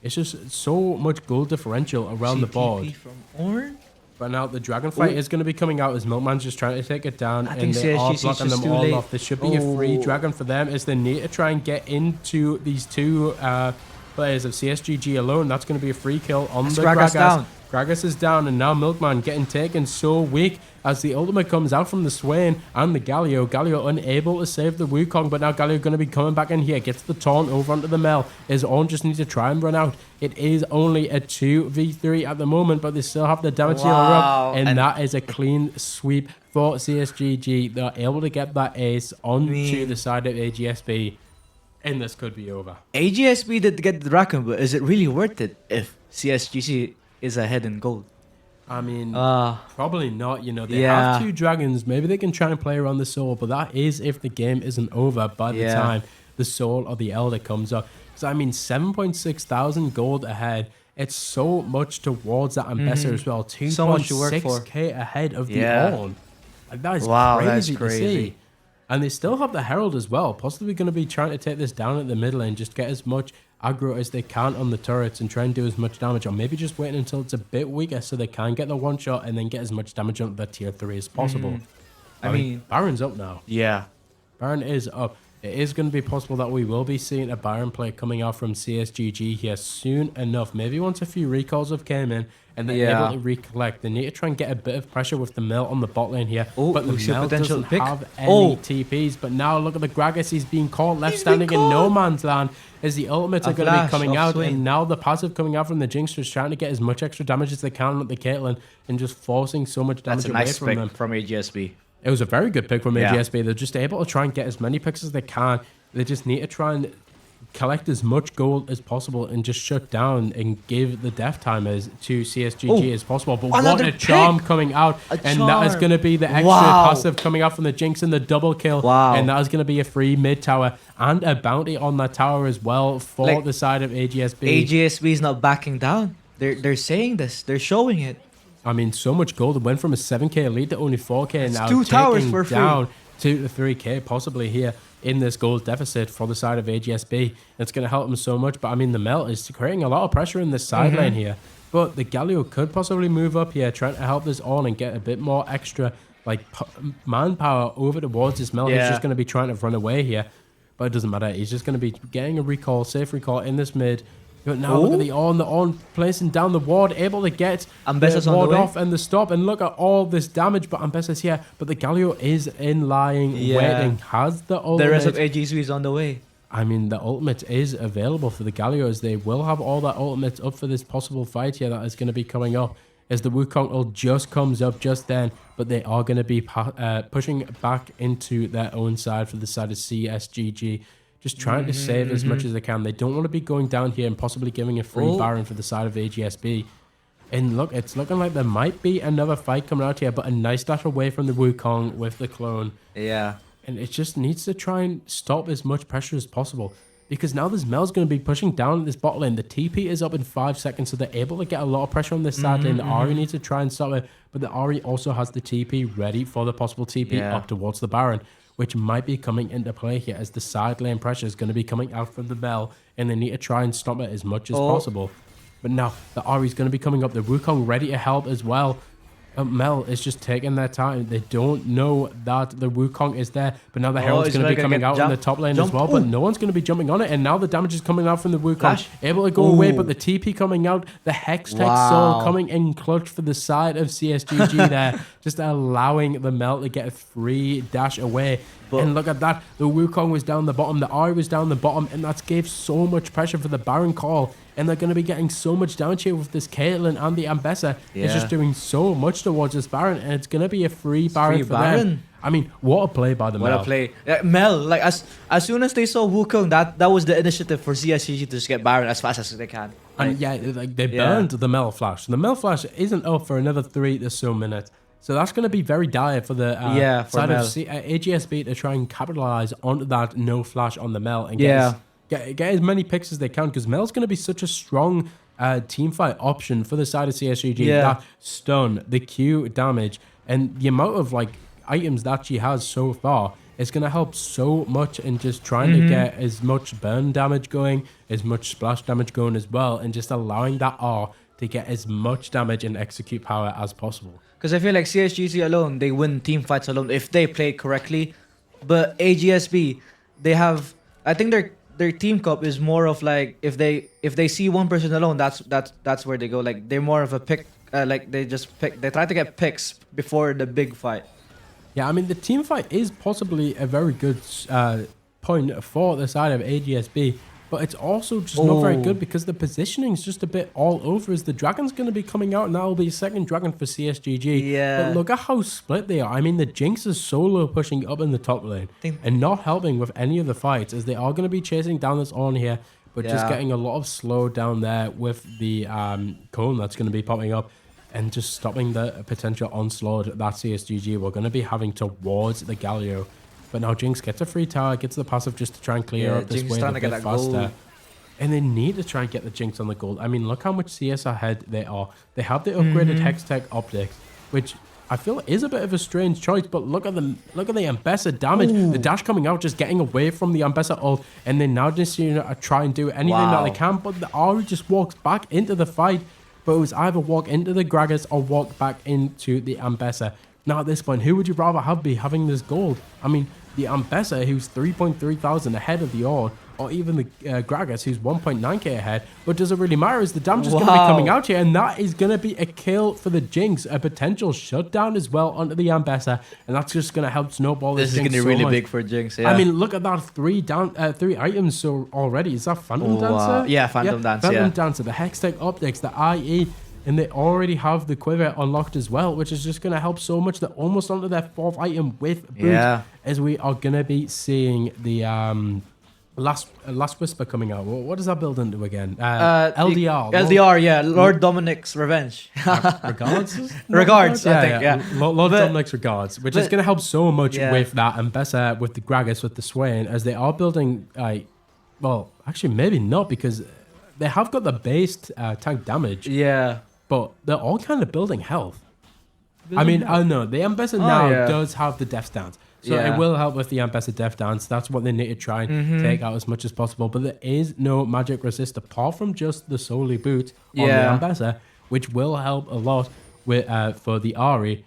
It's just so much gold differential around the board. from Ornn? But now the Dragon fight is going to be coming out as Milkman's just trying to take it down, and they are CSGC blocking them all off. There should be a free Dragon for them as they need to try and get into these two players of CSGG alone. That's going to be a free kill on the Gragas. Down. Gragas is down, and now Milkman getting taken so weak as the ultimate comes out from the Swain and the Galio. Galio unable to save the Wukong, but now Galio going to be coming back in here. Gets the taunt over onto the Mel. His own just needs to try and run out. It is only a 2v3 at the moment, but they still have the damage healer up, and that is a clean sweep for CSGG. They're able to get that ace onto the side of AGSB, and this could be over. AGSB did get the Dragon, but is it really worth it if CSGC is ahead in gold? I mean, probably not. You know, they have two Dragons. Maybe they can try and play around the soul, but that is if the game isn't over by the time the soul or the Elder comes up. Because, I mean, 7.6 thousand gold ahead. It's so much towards that Ambassador as well. 2.6k ahead of the Ornn. Like, that is crazy to see. And they still have the Herald as well. Possibly going to be trying to take this down at the mid lane. Just get as much aggro as they can on the turrets and try and do as much damage, or maybe just waiting until it's a bit weaker so they can get the one shot and then get as much damage on the tier 3 as possible. I mean, Baron's up now. Yeah. Baron is up. It is going to be possible that we will be seeing a Baron play coming out from CSGG here soon enough. Maybe once a few recalls have came in and they're able to recollect. They need to try and get a bit of pressure with the Mel on the bot lane here. But the Mel doesn't have any TPs. But now look at the Gragas. He's being caught left standing in no man's land as the ultimates are going to be coming out. And now the passive coming out from the Jinx, just trying to get as much extra damage as they can with the Caitlyn and just forcing so much damage away from them. From AGSB. It was a very good pick from AGSB. They're just able to try and get as many picks as they can. They just need to try and collect as much gold as possible and just shut down and give the death timers to CSGG as possible. But what a charm coming out. And that is going to be the extra passive coming out from the Jinx and the double kill. And that is going to be a free mid tower and a bounty on that tower as well for the side of AGSB. AGSB is not backing down. They're saying this. They're showing it. I mean, so much gold. It went from a 7k lead to only 4k now. 2 towers for free. Down to the 3k possibly here in this gold deficit for the side of AGSB. It's going to help them so much. But I mean, the Mel is creating a lot of pressure in this side lane here. But the Galio could possibly move up here, trying to help this on and get a bit more extra like manpower over towards this Mel. He's just going to be trying to run away here. But it doesn't matter. He's just going to be getting a recall, safe recall in this mid. But now look at the on placing down the ward, able to get the ward off and the stop. And look at all this damage, but Ambessa's here. But the Galio is in lying, waiting. Has the ultimate. The rest of AGSB is on the way. I mean, the ultimate is available for the Galio, as they will have all that ultimates up for this possible fight here that is going to be coming up. As the Wukong ult just comes up just then, but they are going to be pushing back into their own side for the side of CSGG. Just trying to save as much as they can. They don't want to be going down here and possibly giving a free Baron for the side of AGSB. And look, it's looking like there might be another fight coming out here, but a nice dash away from the Wukong with the clone. Yeah. And it just needs to try and stop as much pressure as possible. Because now this Mel's going to be pushing down at this bot lane. The TP is up in 5 seconds, so they're able to get a lot of pressure on this side lane. The Ahri needs to try and stop it, but the Ahri also has the TP ready for the possible TP up towards the Baron, which might be coming into play here as the side lane pressure is going to be coming out from the Mel, and they need to try and stop it as much as possible. But now the Ahri is going to be coming up. The Wukong ready to help as well. Mel is just taking their time. They don't know that the Wukong is there, but now the Herald's going to be coming out in the top lane as well, but no one's going to be jumping on it, and now the damage is coming out from the Wukong. Flash. Able to go away, but the TP coming out, the Hextech Soul coming in clutch for the side of CSGG there, just allowing the Mel to get a free dash away. And look at that, the Wukong was down the bottom, the Ari was down the bottom, and that gave so much pressure for the Baron call. And they're going to be getting so much damage here with this Caitlyn and the Ambessa. It's just doing so much towards this Baron, and it's going to be a free Baron for them. I mean, what a play by the Mel. What a play. Mel, like as soon as they saw Wukong, that was the initiative for CSGG to just get Baron as fast as they can. And like they burned the Mel Flash. The Mel Flash isn't up for another 3 to so minutes. So that's going to be very dire for the side of AGSB to try and capitalize on that no flash on the Mel and get as many picks as they can, because Mel's going to be such a strong team fight option for the side of CSGG. That stun, the Q damage, and the amount of like items that she has so far is going to help so much in just trying to get as much burn damage going, as much splash damage going as well, and just allowing that R to get as much damage and execute power as possible. Because I feel like CSGC alone, they win team fights alone if they play correctly. But AGSB, they have, I think their team cup is more of like if they see one person alone, that's where they go. Like they're more of a pick. Like they try to get picks before the big fight. Yeah, I mean the team fight is possibly a very good point for the side of AGSB. But it's also just not very good because the positioning is just a bit all over, as the Dragon's going to be coming out, and that will be second Dragon for CSGG. But look at how split they are. I mean, the Jinx is solo pushing up in the top lane and not helping with any of the fights, as they are going to be chasing down this on here, but just getting a lot of slow down there with the cone that's going to be popping up and just stopping the potential onslaught that CSGG were going to be having towards the Galio. But now Jinx gets a free tower, gets the passive just to try and clear up this wave a bit faster. Gold. And they need to try and get the Jinx on the gold. I mean, look how much CS ahead they are. They have the upgraded Hextech optics, which I feel is a bit of a strange choice. But look at the Ambessa damage. The dash coming out, just getting away from the Ambessa ult, and then now just try and do anything that they can. But the Ari just walks back into the fight. But it was either walk into the Gragas or walk back into the Ambessa. Now at this point, who would you rather be having this gold? I mean, the Ambessa, who's 3.3 thousand ahead of the Ord, or even the Gragas, who's 1.9k ahead. But does it really matter, as the damage is going to be coming out here, and that is going to be a kill for the Jinx, a potential shutdown as well onto the Ambessa, and that's just going to help snowball this Jinx. This is going to be really big for Jinx, I mean, look at that, three items so already. Is that Phantom Dancer? Yeah, Phantom Dancer. Phantom Dancer, the Hextech Optics, the IE, and they already have the Quiver unlocked as well, which is just going to help so much. They're almost onto their 4th item with Boot, as we are going to be seeing the Last Whisper coming out. What does that build into again? LDR. LDR, yeah. Lord Dominic's Revenge. Regards? Regards, I think. Lord Dominic's Regards, which is going to help so much with that, and Bessa with the Gragas, with the Swain, as they are building, well, actually maybe not, because they have got the base tank damage. Yeah. But they're all kind of building health. I mean, I know the Ambessa does have the Death Dance. So it will help with the Ambessa Death Dance. That's what they need to try and take out as much as possible. But there is no magic resist apart from just the Soli Boot on the Ambessa, which will help a lot with for the Ari,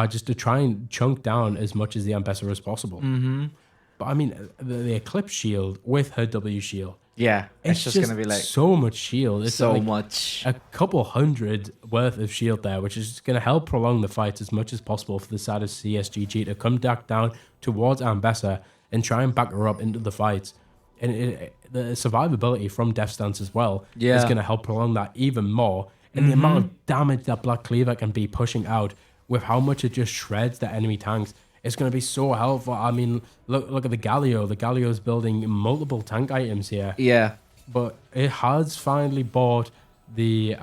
just to try and chunk down as much as the Ambessa as possible. But I mean, the Eclipse Shield with her W shield. Yeah, it's just going to be like so much shield. It's so like much. A couple hundred worth of shield there, which is going to help prolong the fight as much as possible for the side of CSGG to come back down towards Ambessa and try and back her up into the fight. And the survivability from Death Stance as well is going to help prolong that even more. And the amount of damage that Black Cleaver can be pushing out with how much it just shreds the enemy tanks, it's going to be so helpful. I mean, look at the Galio. The Galio is building multiple tank items here. Yeah. But it has finally bought the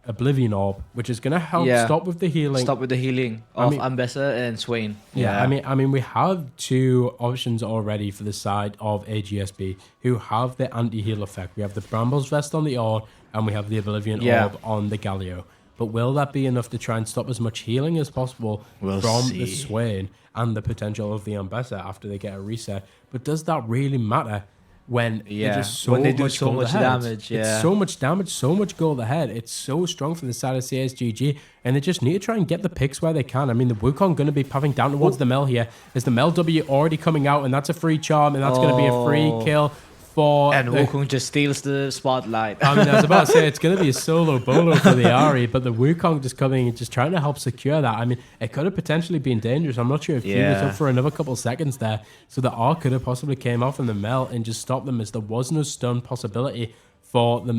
Oblivion Orb, which is going to help stop with the healing. Stop with the healing of Ambessa and Swain. Yeah, I mean, we have 2 options already for the side of AGSB who have the anti-heal effect. We have the Brambles Vest on the Orb, and we have the Oblivion Orb on the Galio. But will that be enough to try and stop as much healing as possible from the Swain and the potential of the Ambessa after they get a reset? But does that really matter? when they're just so when they do much so gold much ahead. damage. Yeah, It's so much damage, so much gold ahead. It's so strong for the side of CSGG, and they just need to try and get the picks where they can. I mean, the Wukong going to be pathing down towards the Mel here. Is the Mel W already coming out, and that's a free charm, and that's going to be a free kill for... And Wukong just steals the spotlight. I mean, I was about to say, it's going to be a solo bolo for the Ahri, but the Wukong just coming and just trying to help secure that. I mean, it could have potentially been dangerous. I'm not sure if Q was up for another couple seconds there, so the R could have possibly came off in the Mel and just stopped them, as there was no stun possibility for the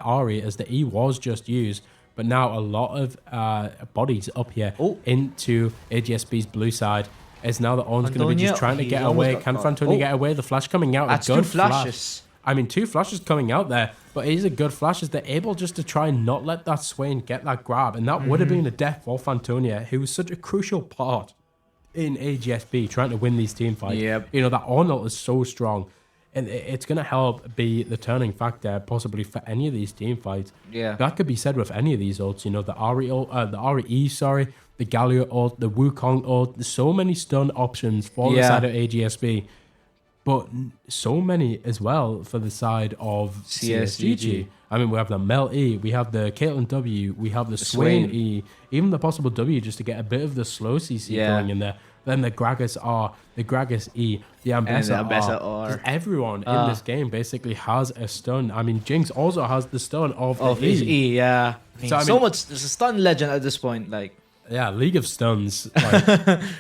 Ahri, as the E was just used. But now a lot of bodies up here into AGSB's blue side. As now the Ornn's going to be just trying to get away. Can Frantonia get away? The flash coming out. That's a good 2 flashes. I mean, 2 flashes coming out there, but it is a good flash as they're able just to try and not let that Swain get that grab. And that would have been a death for Frantonia, who was such a crucial part in AGSB trying to win these team fights. Yep. You know, that Ornn is so strong. And it's going to help be the turning factor possibly for any of these team fights. Yeah. That could be said with any of these ults. You know, the RE, the Galio ult, the Wukong ult. There's so many stun options for the side of AGSB. But so many as well for the side of CSGG. I mean, we have the Mel E, we have the Caitlyn W, we have the Swain E, even the possible W just to get a bit of the slow CC going in there. Then the Gragas R, the Gragas E, the Ambessa R. Just everyone in this game basically has a stun. I mean, Jinx also has the stun of his E. Yeah. I mean, so much. There's a stun legend at this point. Like, yeah, League of Stuns. Like,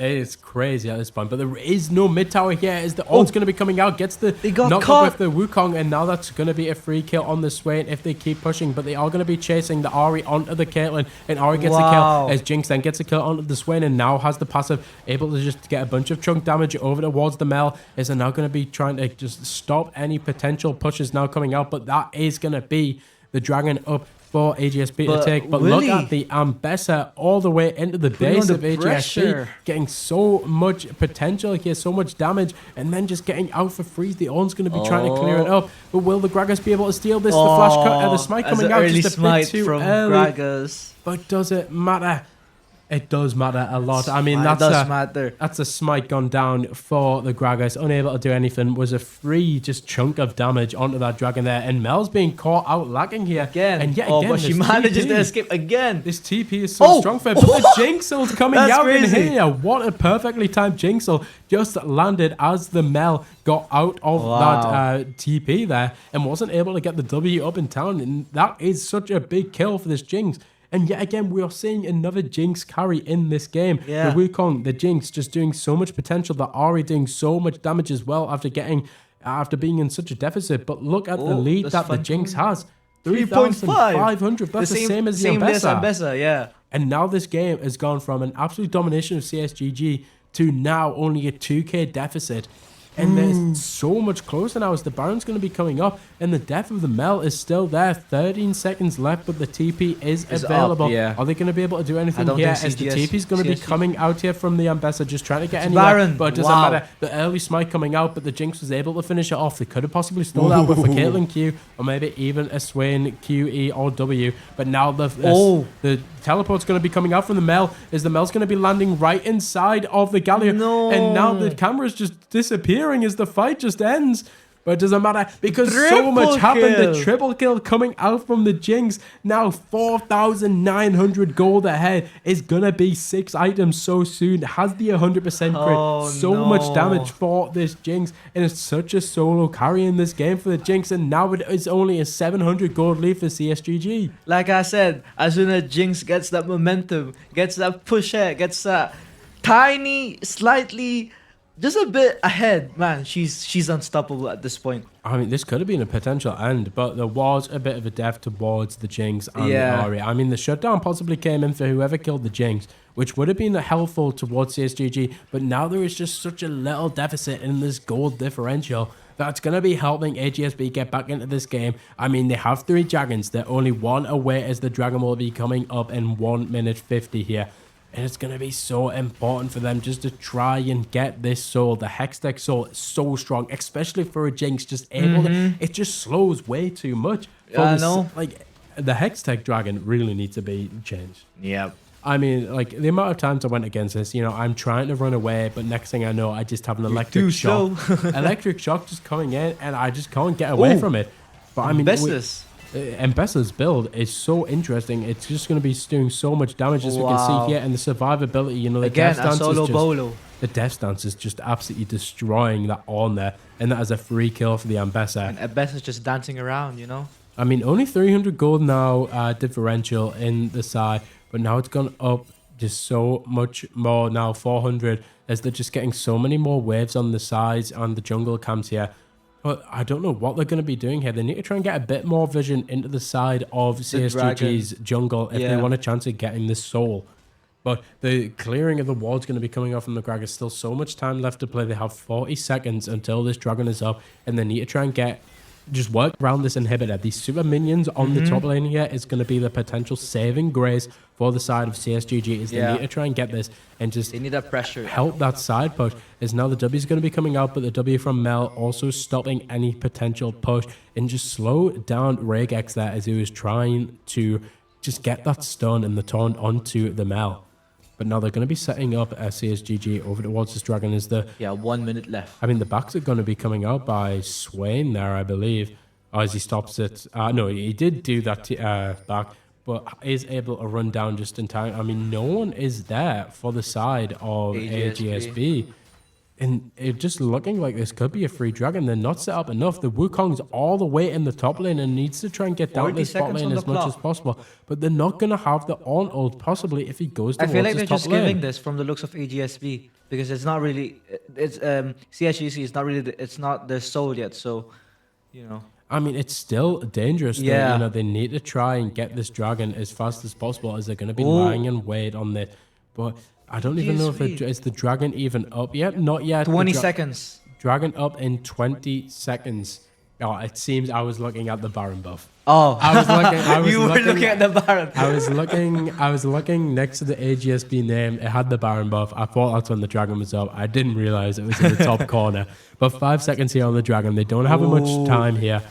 it's crazy at this point. But there is no mid tower here as the ult's going to be coming out. Gets the knock up with the Wukong, and now that's going to be a free kill on the Swain if they keep pushing. But they are going to be chasing the Ahri onto the Caitlyn, and Ahri gets a kill as Jinx then gets a kill onto the Swain, and now has the passive, able to just get a bunch of chunk damage over towards the Mel. Is they're now going to be trying to just stop any potential pushes now coming out. But that is going to be the dragon up for AGSB to take. But look at the Ambessa all the way into the base of AGSB, getting so much potential here, so much damage, and then just getting out for freeze. The Ornn's going to be trying to clear it up, but will the Gragas be able to steal this? The flash cut, the smite coming out just a bit too early. Gragas. But does it matter? It does matter a lot. I mean, that's a smite gone down for the Gragas. Unable to do anything. Was a free just chunk of damage onto that dragon there. And Mel's being caught out lagging here. Again. And yet again, but she manages to escape again. This TP is so strong for it. But the Jinxel's coming out in here. What a perfectly timed Jinxel just landed as the Mel got out of that TP there and wasn't able to get the W up in town. And that is such a big kill for this Jinx. And yet again, we are seeing another Jinx carry in this game. Yeah. The Wukong, the Jinx, just doing so much potential. The Ahri doing so much damage as well after being in such a deficit. But look at the lead that the Jinx has. 3,500. That's the same as the Ambessa. Yeah. And now this game has gone from an absolute domination of CSGG to now only a 2k deficit. And there's so much closer now as the Baron's going to be coming up. And the death of the Mel is still there. 13 seconds left, but the TP is available. Are they going to be able to do anything here? As the TP's going to be coming out here from the Ambessa, just trying to get anywhere. Baron. But it doesn't matter. The early smite coming out, but the Jinx was able to finish it off. They could have possibly stole that with a Caitlyn Q, or maybe even a Swain Q, E, or W. But now the teleport's going to be coming out from the Mel, as the Mel's going to be landing right inside of the Galio. And now the camera's just disappearing as the fight just ends. But it doesn't matter because so much happened. The triple kill coming out from the Jinx. Now 4,900 gold ahead. Is going to be 6 items so soon. Has the 100% crit. So much damage for this Jinx. And it's such a solo carry in this game for the Jinx. And now it is only a 700 gold lead for CSGG. Like I said, as soon as Jinx gets that momentum, gets that push ahead, gets that tiny, slightly... just a bit ahead, man. She's unstoppable at this point. I mean, this could have been a potential end, but there was a bit of a death towards the Jinx and the Ahri. I mean, the shutdown possibly came in for whoever killed the Jinx, which would have been helpful towards CSGG, but now there is just such a little deficit in this gold differential that's going to be helping AGSB get back into this game. I mean, they have 3 dragons. They're only 1 away as the dragon will be coming up in 1 minute 50 here. And it's going to be so important for them just to try and get this soul. The Hextech soul is so strong, especially for a Jinx. Just able to... It just slows way too much. I know. Like, the Hextech dragon really needs to be changed. Yeah. I mean, like, the amount of times I went against this, you know, I'm trying to run away, but next thing I know, I just have an electric shock. Electric shock just coming in, and I just can't get away from it. But I mean, Mbessa's build is so interesting. It's just going to be doing so much damage, as we can see here, and the survivability, you know, the death stance is just... The death stance is just absolutely destroying that on there, and that is a free kill for the Mbessa. And Mbessa's just dancing around, you know? I mean, only 300 gold now, differential in the side, but now it's gone up just so much more now, 400, as they're just getting so many more waves on the sides and the jungle camps here. But I don't know what they're going to be doing here. They need to try and get a bit more vision into the side of CSGG's jungle if they want a chance of getting this soul. But the clearing of the wall is going to be coming off from the Greg. There's still so much time left to play. They have 40 seconds until this dragon is up, and they need to try and just work around this inhibitor. These super minions on the top lane here is going to be the potential saving grace for the side of CSGG. Is they need to try and get this and just they need that pressure, help that side push. Is now the W is going to be coming out, but the W from Mel also stopping any potential push and just slow down Regex there as he was trying to just get that stun and the taunt onto the Mel. But now they're going to be setting up CSGG over towards this dragon. Is the 1 minute left. I mean, the backs are going to be coming out by Swain there, I believe, as he stops it. No, he did do that back, but is able to run down just in time. I mean, no one is there for the side of AGSB. And it's just looking like this could be a free dragon. They're not set up enough. The Wukong's all the way in the top lane and needs to try and get down this bot lane as much as possible. But they're not going to have the on ult possibly if he goes towards I feel like his they're top just lane. giving this from the looks of AGSB because it's not really, it's CSGC is not really, it's not their soul yet. So, you know. I mean, it's still dangerous. Yeah. You know, they need to try and get this dragon as fast as possible as they're going to be lying in wait on it. But I don't even know if is the dragon even up yet. Not yet. 20 seconds. Dragon up in 20 seconds. Oh, it seems I was looking at the Baron buff. Oh, I was looking. You were looking at the Baron. I was looking next to the AGSB name. It had the Baron buff. I thought that's when the dragon was up. I didn't realize it was in the top corner. But 5 seconds here on the dragon. They don't have much time here.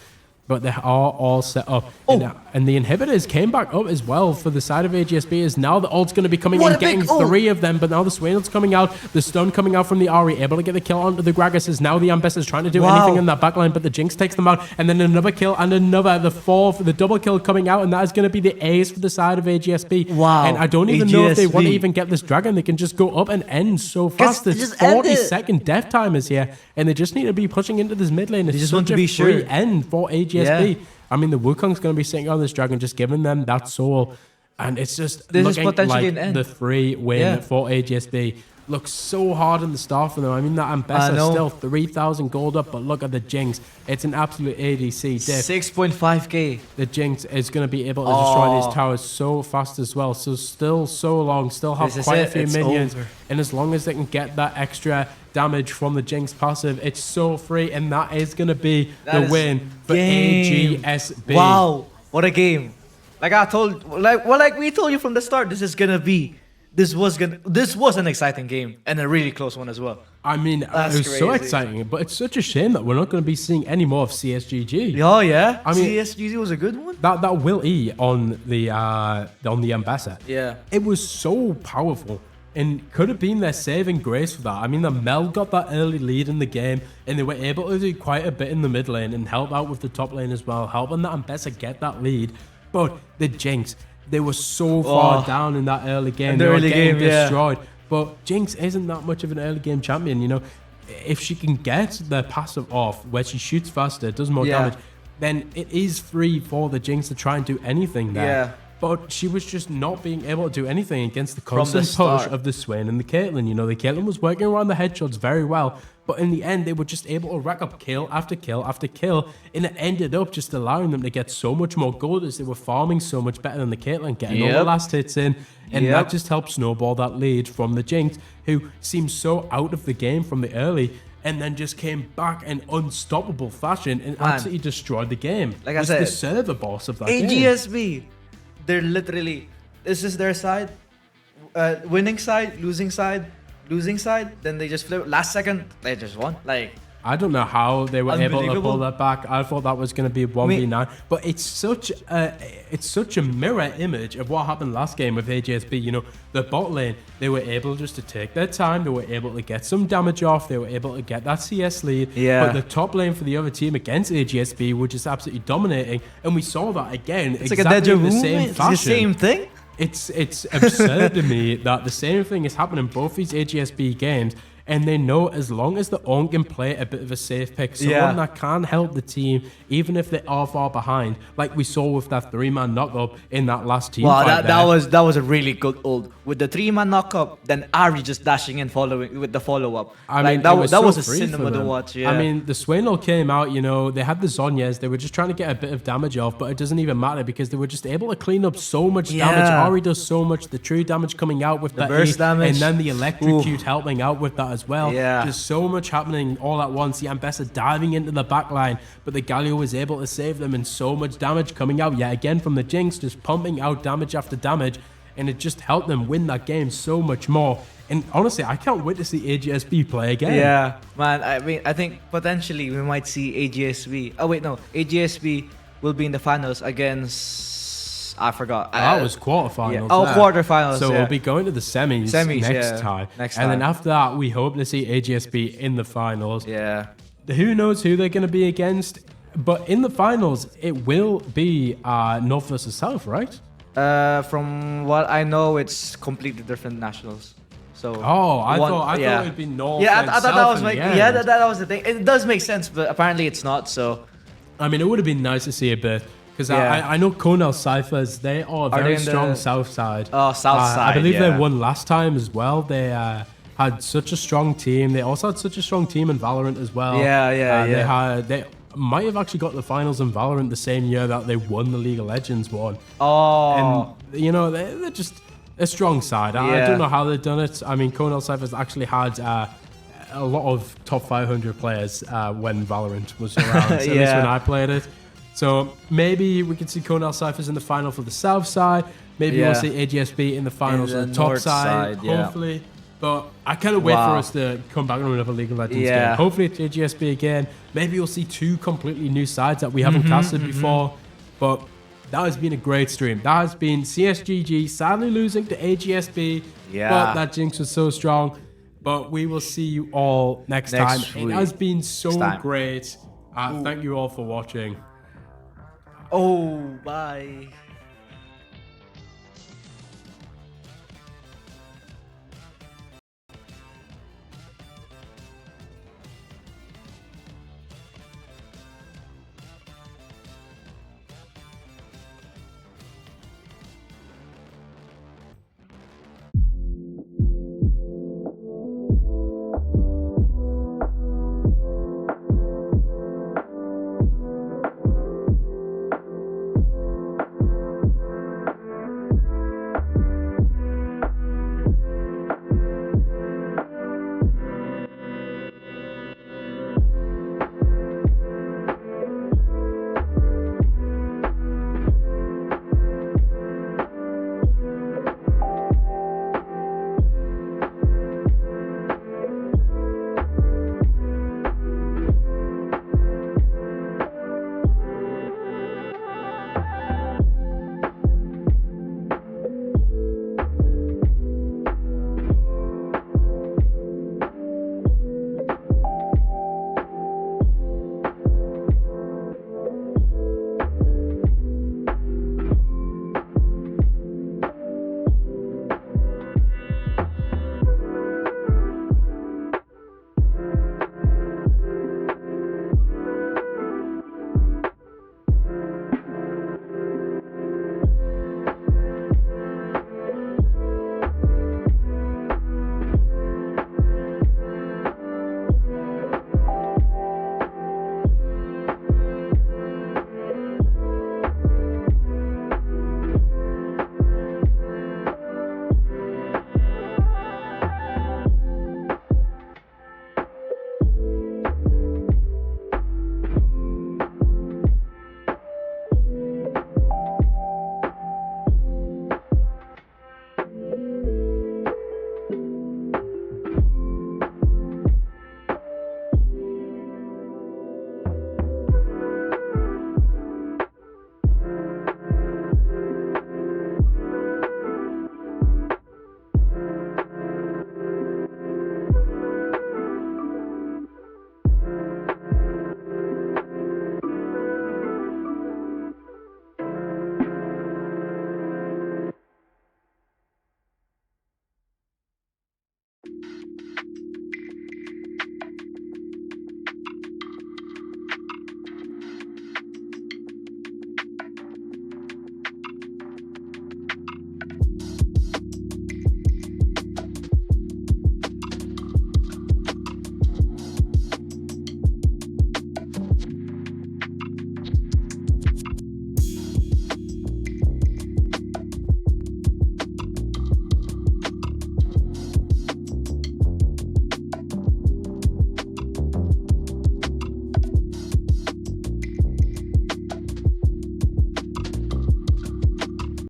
But they are all set up. And the inhibitors came back up as well for the side of AGSB. Is now the ult's going to be coming in, getting 3 of them. But now the Swain ult's coming out. The stun coming out from the Ahri, able to get the kill onto the Gragas. Is now the Ambessa is trying to do anything in that backline, but the Jinx takes them out. And then another kill and another. The 4th, the double kill coming out. And that is going to be the ace for the side of AGSB. Wow. And I don't even know if they want to even get this dragon. They can just go up and end so fast. This 40-second death time is here. And they just need to be pushing into this mid lane. It's just want to be free end for AGSB. Yeah. I mean, the Wukong's going to be sitting on this dragon, just giving them that soul. And it's just looking like the free win for AGSB. Looks so hard in the start for them. I mean, that Ambessa still 3,000 gold up, but look at the Jinx. It's an absolute ADC diff. 6.5k. The Jinx is going to be able to destroy these towers so fast as well. So still so long, still have quite a few minions. And as long as they can get that extra damage from the Jinx passive, it's so free. And that is going to be the win for AGSB. Wow, what a game. Like I told, like we told you from the start, this was an exciting game and a really close one as well. I mean, it was so exciting, but it's such a shame that we're not going to be seeing any more of CSGG. Oh yeah, I mean, CSGG was a good one. That Will E on the Ambessa. Yeah, it was so powerful and could have been their saving grace for that. I mean, the Mel got that early lead in the game, and they were able to do quite a bit in the mid lane and help out with the top lane as well, helping the Ambessa get that lead. But the Jinx, they were so far down in that early game. They were getting destroyed. But Jinx isn't that much of an early game champion, you know. If she can get the passive off, where she shoots faster, does more damage, then it is free for the Jinx to try and do anything there. Yeah. But she was just not being able to do anything against the constant push of the Swain and the Caitlyn. You know, the Caitlyn was working around the headshots very well. But in the end, they were just able to rack up kill after kill after kill. And it ended up just allowing them to get so much more gold as they were farming so much better than the Caitlyn, getting all the last hits in. And that just helped snowball that lead from the Jinx, who seemed so out of the game from the early, and then just came back in unstoppable fashion and absolutely destroyed the game. Like I said, the server boss of that game. AGSB, they're literally, this is their side, winning side, losing side, then they just flip. Last second, they just won. Like, I don't know how they were able to pull that back. I thought that was going to be a 1v9, but it's such a mirror image of what happened last game with AGSB. You know, the bot lane, they were able just to take their time. They were able to get some damage off. They were able to get that CS lead. Yeah. But the top lane for the other team against AGSB were just absolutely dominating, and we saw that again. It's exactly like a deja in the vu. same It's fashion. the same thing. It's absurd to me that the same thing is happening in both these AGSB games, and they know as long as the own can play a bit of a safe pick, someone that can help the team, even if they are far behind, like we saw with that 3-man knock-up in that last team fight that was a really good ult. With the 3-man knock-up, then Ari just dashing in following with the follow-up. I like, mean, that was a free cinema for to them. watch. Yeah. I mean, the Swain ult came out, you know, they had the Zhonya's, they were just trying to get a bit of damage off, but it doesn't even matter because they were just able to clean up so much damage. Ari does so much, the true damage coming out with the burst damage. and then the electrocute helping out with that as well. Yeah. There's so much happening all at once. The Ambessa diving into the back line, but the Galio was able to save them, and so much damage coming out yet again from the Jinx, just pumping out damage after damage, and it just helped them win that game so much more. And honestly, I can't wait to see AGSB play again. Yeah, man. I mean, I think potentially we might see AGSB. Oh wait, no, AGSB will be in the finals against. I forgot. That was quarterfinals. Yeah. Oh, quarterfinals. So we'll be going to the semis next time. And then after that, we hope to see AGSB in the finals. Yeah. Who knows who they're going to be against? But in the finals, it will be North versus South, right? From what I know, it's completely different nationals. So I thought it'd be North. Yeah, and I thought South that was in the that end. was the thing. It does make sense, but apparently it's not. So I mean, it would have been nice to see a bit. Because I know Cornell Cyphers, they are very strong South side. Oh, South side. I believe they won last time as well. They had such a strong team. They also had such a strong team in Valorant as well. They might have actually got the finals in Valorant the same year that they won the League of Legends one. Oh. And, you know, they're just a strong side. I don't know how they've done it. I mean, Cornell Cyphers actually had a lot of top 500 players when Valorant was around, at least when I played it. So maybe we could see Cornell Cyphers in the final for the South side. Maybe we'll see AGSB in the finals for the top side, hopefully. But I kind of wait for us to come back on another League of Legends game. Hopefully it's AGSB again. Maybe you'll see two completely new sides that we haven't casted before. But that has been a great stream. That has been CSGG sadly losing to AGSB. But that Jinx was so strong. But we will see you all next time. It has been so great. Thank you all for watching. Oh, bye.